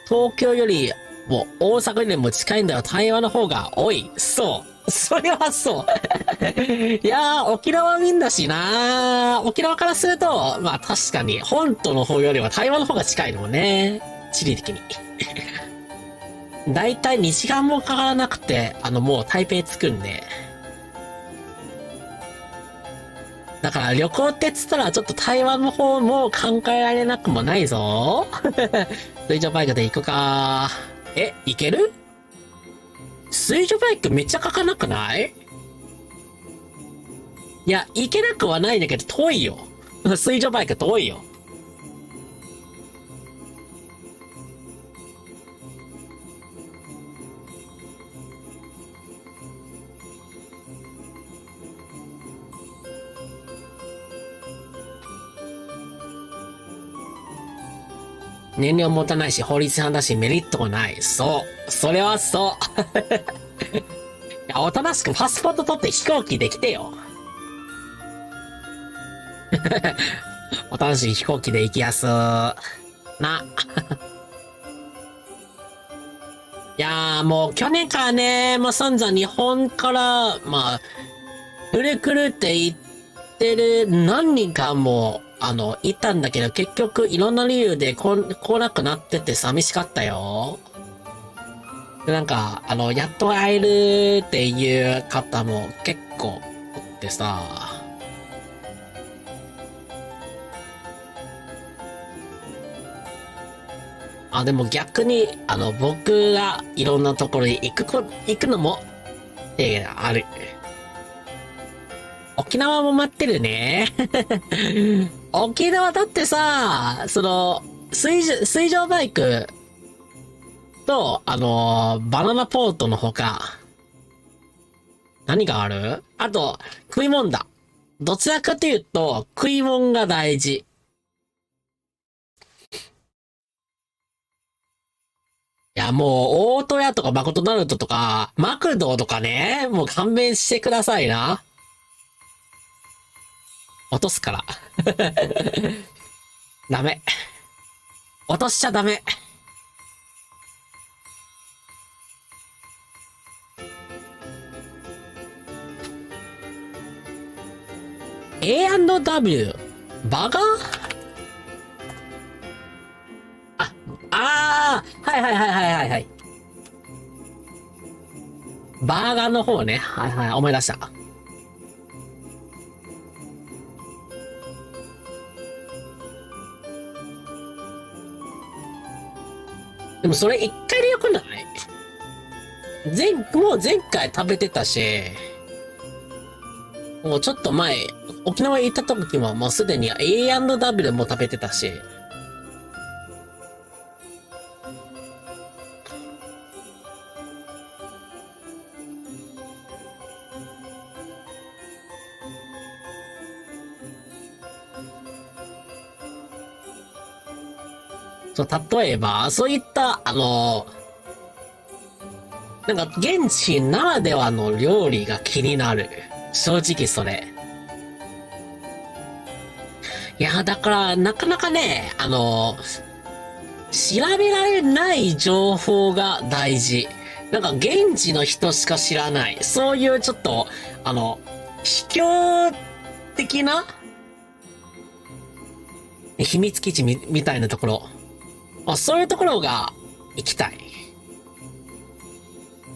[SPEAKER 1] 東京よりも大阪よりも近いんだよ。台湾の方が多い。そう。それはそう。いやー、沖縄民だしなー。沖縄からすると、まあ確かに、本島の方よりは台湾の方が近いのもね。地理的に。だいたい2時間もかからなくて、もう台北着くんで。だから旅行って言ったらちょっと台湾の方も考えられなくもないぞ。水上バイクで行くか。行ける？水上バイクめっちゃかかなくない？いや、行けなくはないんだけど遠いよ。水上バイク遠いよ。燃料持たないし、法律違反だし、メリットがない。そう。それはそう。いや、おとなしくパスポート取って飛行機できてよ。おとなしい飛行機で行きやすな。いやーもう去年からね、まあ、散々日本から、まあ、くるくるって言ってる何人かも、いたんだけど、結局いろんな理由で来なくなってて寂しかったよ。で、なんか、やっと会えるっていう方も結構おってさ。あ、でも逆に、僕がいろんなところに行くのも、ある。沖縄も待ってるね。沖縄だってさ、水上バイクと、バナナポートのほか、何がある？あと、食い物だ。どちらかというと、食い物が大事。いや、もう、大戸屋とかマクドナルドとか、マクドとかね、もう勘弁してくださいな。落とすから。ダメ。落としちゃダメ。A&W バーガー？はいはいはいはいはいはい。バーガーの方ね。はいはい、思い出した。でもそれ一回でよくない？もう前回食べてたし、もうちょっと前、沖縄行った時ももうすでに A&W も食べてたし、そう、例えば、そういった、なんか現地ならではの料理が気になる。正直それ。いや、だから、なかなかね、調べられない情報が大事。なんか現地の人しか知らない。そういうちょっと、秘境的な秘密基地みたいなところ。そういうところが行きたい。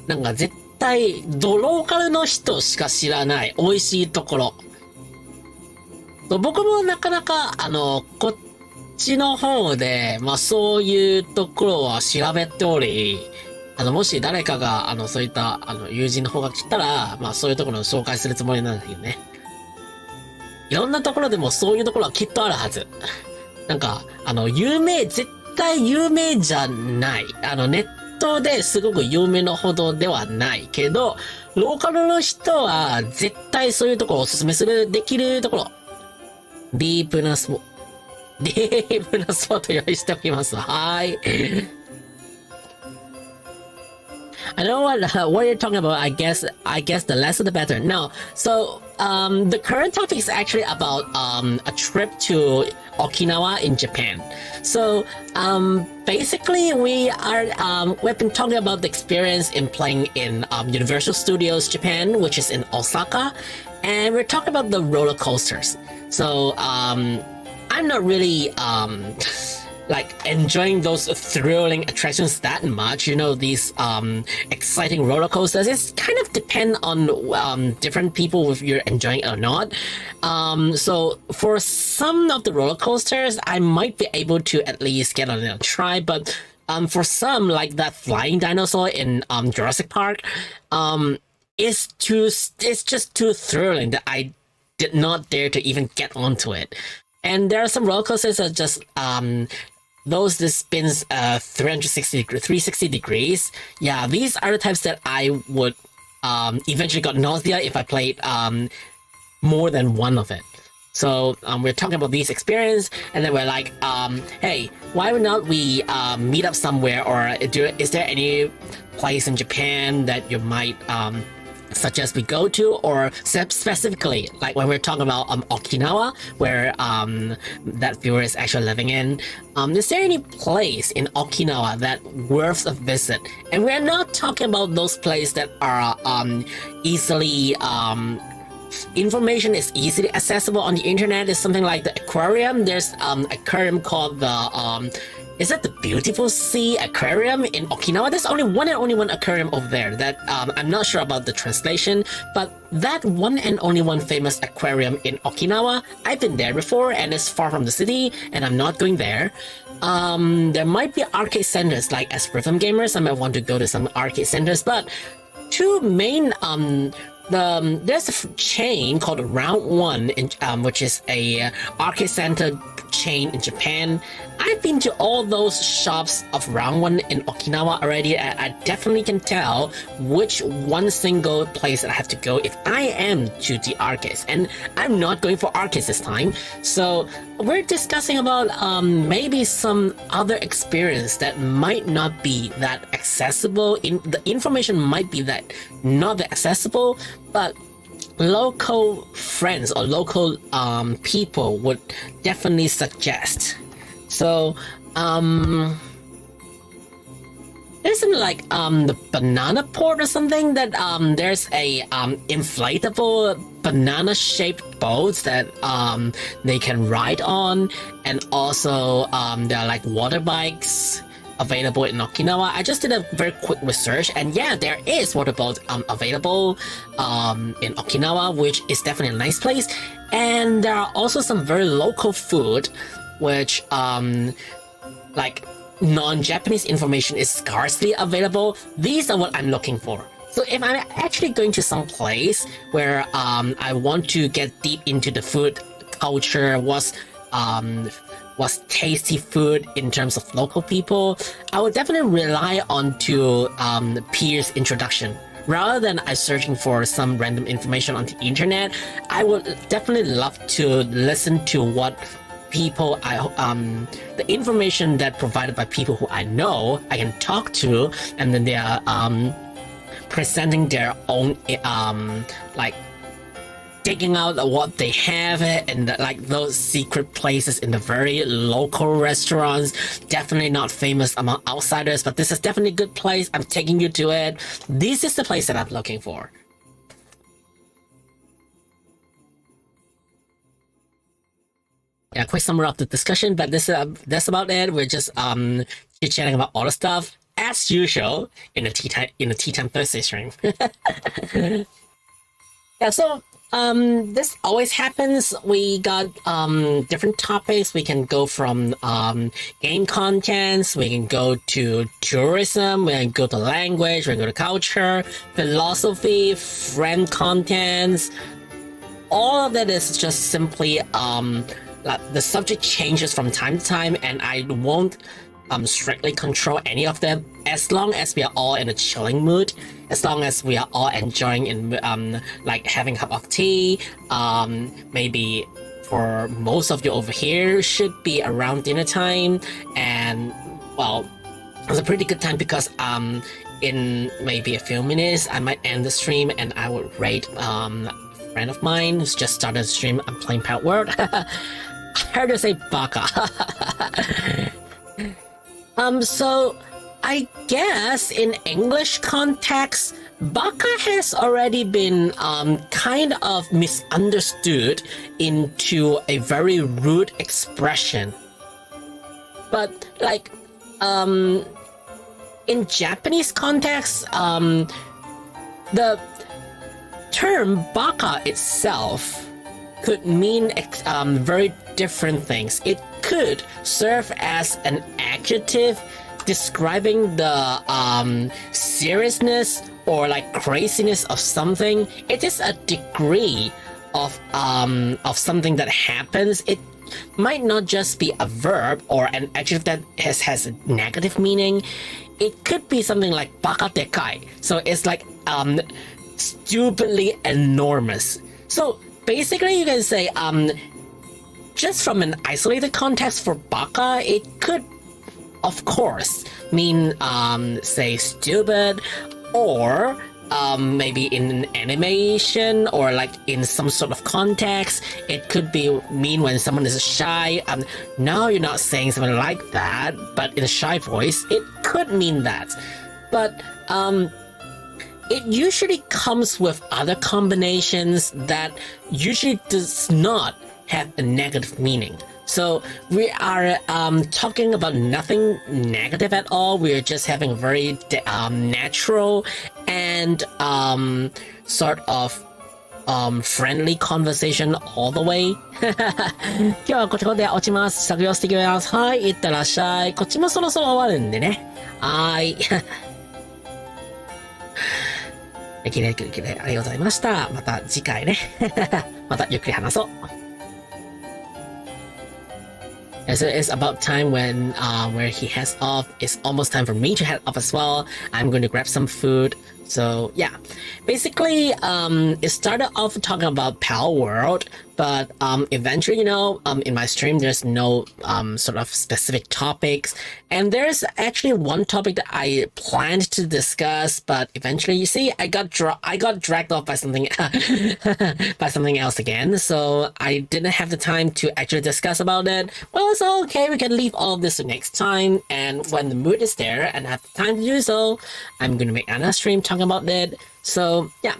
[SPEAKER 1] なんか絶対、ローカルの人しか知らない美味しいところ。僕もなかなか、こっちの方で、まあそういうところは調べており、もし誰かが、そういった、友人の方が来たら、まあそういうところを紹介するつもりなんだけどね。いろんなところでもそういうところはきっとあるはず。なんか、絶対有名じゃない。ネットですごく有名なほどではないけど、ローカルの人は絶対そういうところをおすすめできるところ。ディープなスポット用意しておきます。はい。I know what you're talking about. I guess the less the better. No. So, the current topic is actually about, a trip to Okinawa in Japan. So, basically we've been talking about the experience in playing in, Universal Studios Japan, which is in Osaka. And we're talking about the roller coasters. So, I'm not really, like enjoying those thrilling attractions that much. These exciting roller coasters. It's kind of depend on different people if you're enjoying it or not. So for some of the roller coasters, I might be able to at least get on a try, but For some, like that flying dinosaur in Jurassic Park, it's just too thrilling that I did not dare to even get onto it. And there are some roller coasters that just those that spins 360 degrees. Yeah, these are the types that I would eventually got nausea if I played more than one of it. So we're talking about these experience, and then we're like, hey, why not we meet up somewhere, or is there any place in Japan that you might suggest we go to, or specifically, like when we're talking about Okinawa, where that viewer is actually living in, is there any place in Okinawa that worth a visit? And we're not talking about those places that are easily information is easily accessible on the internet. Is something like the aquarium. There's aquarium called the is that the Beautiful Sea Aquarium in Okinawa? There's only one aquarium over there that I'm not sure about the translation, but that one and only one famous aquarium in Okinawa, I've been there before, and it's far from the city, and I'm not going there. There might be arcade centers, like as rhythm gamers, I might want to go to some arcade centers, but two main there's a chain called Round One, which is a arcade center chain in Japan. I've been to all those shops of Round One in Okinawa already. I definitely can tell which one single place that I have to go if I am to the arcades, and I'm not going for arcades this time. So we're discussing about maybe some other experience that might not be that accessible. The information might be that not that accessible, but local friends or local people would definitely suggest. So there's something like the banana port or something that there's a inflatable banana shaped boats that they can ride on, and also there are like water bikes available in Okinawa. I just did a very quick research, and yeah, there is water boats available in Okinawa, which is definitely a nice place. And there are also some very local food, which like non-Japanese information is scarcely available. These are what I'm looking for. So if I'm actually going to some place where I want to get deep into the food culture, what's tasty food in terms of local people, I would definitely rely on to peers' introduction. Rather than I searching for some random information on the internet, I would definitely love to listen to what people the information that provided by people who I know I can talk to, and then they are presenting their own like digging out what they have and like those secret places in the very local restaurants, definitely not famous among outsiders, but this is definitely a good place. I'm taking you to it. This is the place that I'm looking for. Yeah, quick summary of the discussion, but that's about it. We're just chit-chatting about all the stuff as usual in the tea time Thursday stream. Yeah, so this always happens. We got different topics. We can go from game contents, we can go to tourism, we can go to language, we can go to culture, philosophy, friend contents. All of that is just simply the subject changes from time to time, and I won't strictly control any of them, as long as we are all in a chilling mood, as long as we are all enjoying in like having a cup of tea. Maybe for most of you over here should be around dinner time, and well, it's a pretty good time because in maybe a few minutes I might end the stream and I would rate a friend of mine who's just started the stream. I'm playing Pet World. I heard her say baka. So I guess in English context, baka has already been kind of misunderstood into a very rude expression. But like in Japanese context, the term baka itself could mean very different things. It could serve as an adjective describing the seriousness or like craziness of something. It is a degree of something that happens. It might not just be a verb or an adjective that has a negative meaning. It could be something like baka dekai. So it's like stupidly enormous. So basically you can say just from an isolated context for baka, it could of course mean say stupid, or maybe in an animation or like in some sort of context, it could be mean when someone is shy. Now you're not saying something like that, but in a shy voice, it could mean that. But it usually comes with other combinations that usually does not have a negative meaning. So we are talking about nothing negative at all. We are just having a very natural and sort of friendly conversation all the way. 今日はここで落ちます。作業してきます。はい、いってらっしゃい。こっちもそろそろ終わるんでね。はい。きれいありがとうございました。また次回ね。またゆっくり話そう。So it's about time when where he heads off. It's almost time for me to head off as well. I'm going to grab some food. So yeah, basically it started off talking about Pal World, but eventually, you know, in my stream there's no sort of specific topics, and there's actually one topic that I planned to discuss, but eventually, you see, I got dragged off by something by something else again, so I didn't have the time to actually discuss about it. Well, it's okay, we can leave all of this to next time, and when the mood is there and I have the time to do so, I'm gonna make another stream talking about it. So yeah,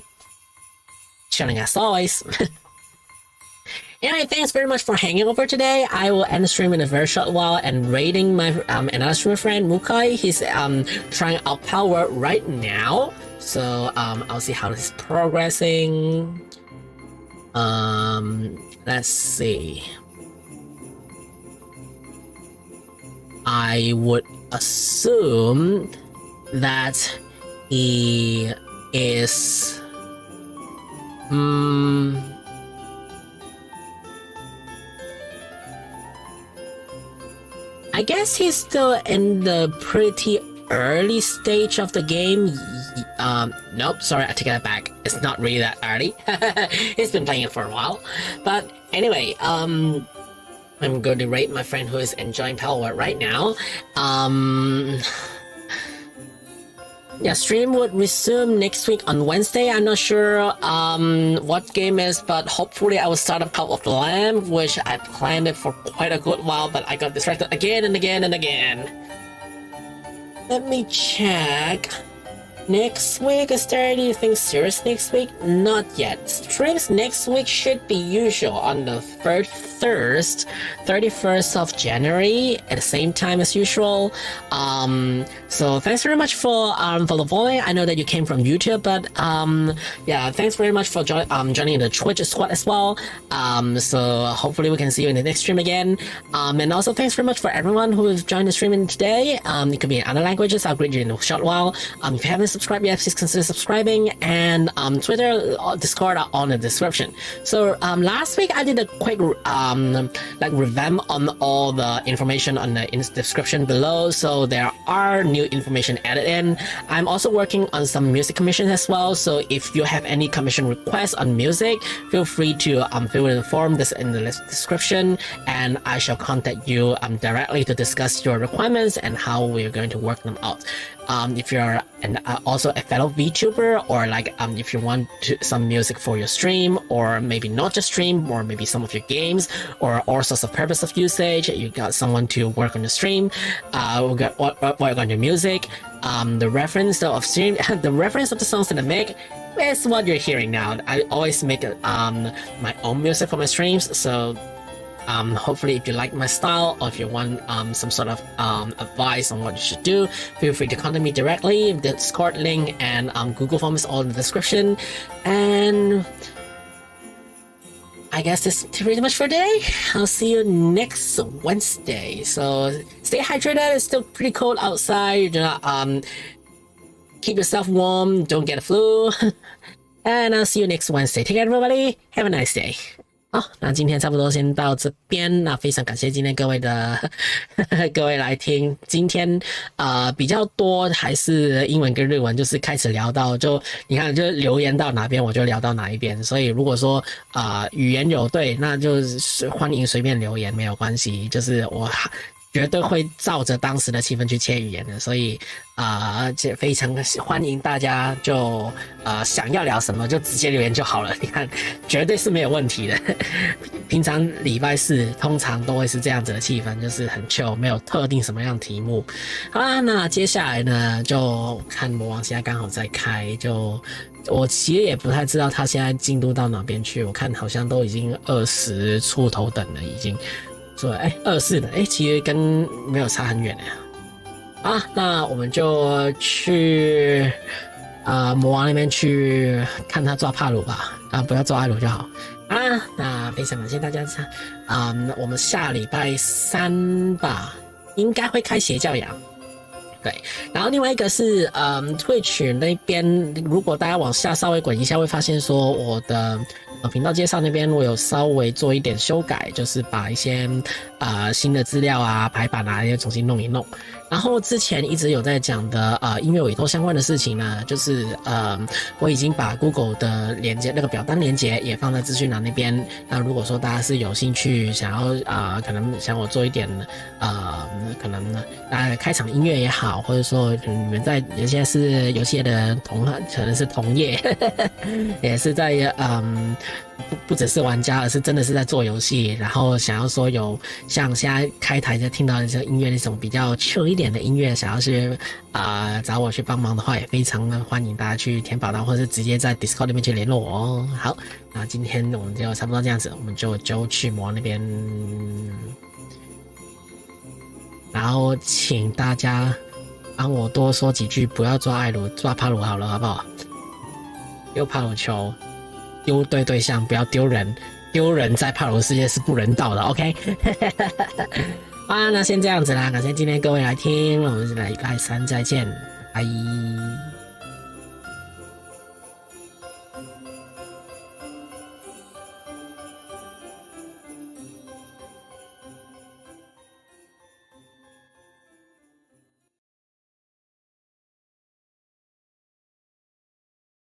[SPEAKER 1] chilling as always. Anyway, thanks very much for hanging over today. I will end the stream in a very short while and raiding my another streamer friend Mukai. He's trying out power right now, so I'll see how this is progressing. Let's see. I would assume that he is I guess he's still in the pretty early stage of the game. Nope, sorry, I take that back. It's not really that early. He's been playing it for a while. But anyway, I'm going to rate my friend who is enjoying Power right now. Yeah, stream would resume next week on Wednesday. I'm not sure what game is, but hopefully I will start up Cult of the Lamb, which I planned it for quite a good while, but I got distracted again and again and again. Let me check. Next week, is there anything serious next week? Not yet. Streams next week should be usual on the 31st of January at the same time as usual. So thanks very much for the following. I know that you came from YouTube, but yeah, thanks very much for joining the Twitch squad as well. So hopefully we can see you in the next stream again. And also thanks very much for everyone who has joined the stream today. It could be in other languages. I'll greet you in a short while. If you haven't subscribed yet, please consider subscribing, and Twitter, Discord are on the description. So last week I did a quick like revamp on all the information on the description below, so there are new information added in. I'm also working on some music commissions as well, so if you have any commission requests on music, feel free to fill in the form that's in the description, and I shall contact you directly to discuss your requirements and how we're going to work them out. If you're also a fellow VTuber, or like if you want some music for your stream, or maybe not just stream, or maybe some of your games, or all sorts of purpose of usage, you got someone to work on the stream, work on your music. The reference of stream, the reference of the songs that I make is what you're hearing now. I always make my own music for my streams, so hopefully if you like my style, or if you want some sort of advice on what you should do, feel free to contact me directly. The Discord link and Google form is all in the description. And I guess that's pretty much for today. I'll see you next Wednesday. So stay hydrated. It's still pretty cold outside. Keep yourself warm. Don't get a flu. And I'll see you next Wednesday. Take care, everybody. Have a nice day. 好，那今天差不多先到这边。那非常感谢今天各位来听。今天比较多还是英文跟日文，就是开始聊到就你看就留言到哪边我就聊到哪一边。所以如果说语言有对，那就是欢迎随便留言没有关系。就是我绝对会照着当时的气氛去切语言的，所以非常欢迎大家就想要聊什么就直接留言就好了，你看绝对是没有问题的。平常礼拜四通常都会是这样子的气氛，就是很 chill， 没有特定什么样的题目。好啦，那接下来呢就看魔王现在刚好在开，就我其实也不太知道他现在进度到哪边去，我看好像都已经20出头等了已经。说24的其实跟没有差很远啊。那我们就去魔王那边去看他抓帕鲁吧，不要抓艾鲁就好啊。那非常感谢大家我们下礼拜3吧应该会开邪教养。对，然后另外一个是Twitch 那边，如果大家往下稍微滚一下，会发现说我的频道介绍那边我有稍微做一点修改，就是把一些新的资料排版也重新弄一弄。然后之前一直有在讲的音乐委托相关的事情呢，就是我已经把 Google 的连接那个表单连接也放在资讯栏那边。那如果说大家是有兴趣想要可能想我做一点可能大家开场音乐也好，或者说你们在有些是游戏的可能是同业也是在不只是玩家，而是真的是在做游戏，然后想要说有像现在开台就听到的这个音乐那种比较 chill 一点的音乐，想要去找我去帮忙的话，也非常的欢迎大家去填表单，或者是直接在 Discord 那边去联络我哦。好，那今天我们就差不多这样子，我们就去魔那边，然后请大家帮我多说几句，不要抓艾鲁，抓帕鲁好了，好不好？丢帕鲁球。丢对对象，不要丢人，丢人在帕鲁世界是不人道的 ，OK？ 那先这样子啦，感谢今天各位来听，我们礼拜3再见，拜拜。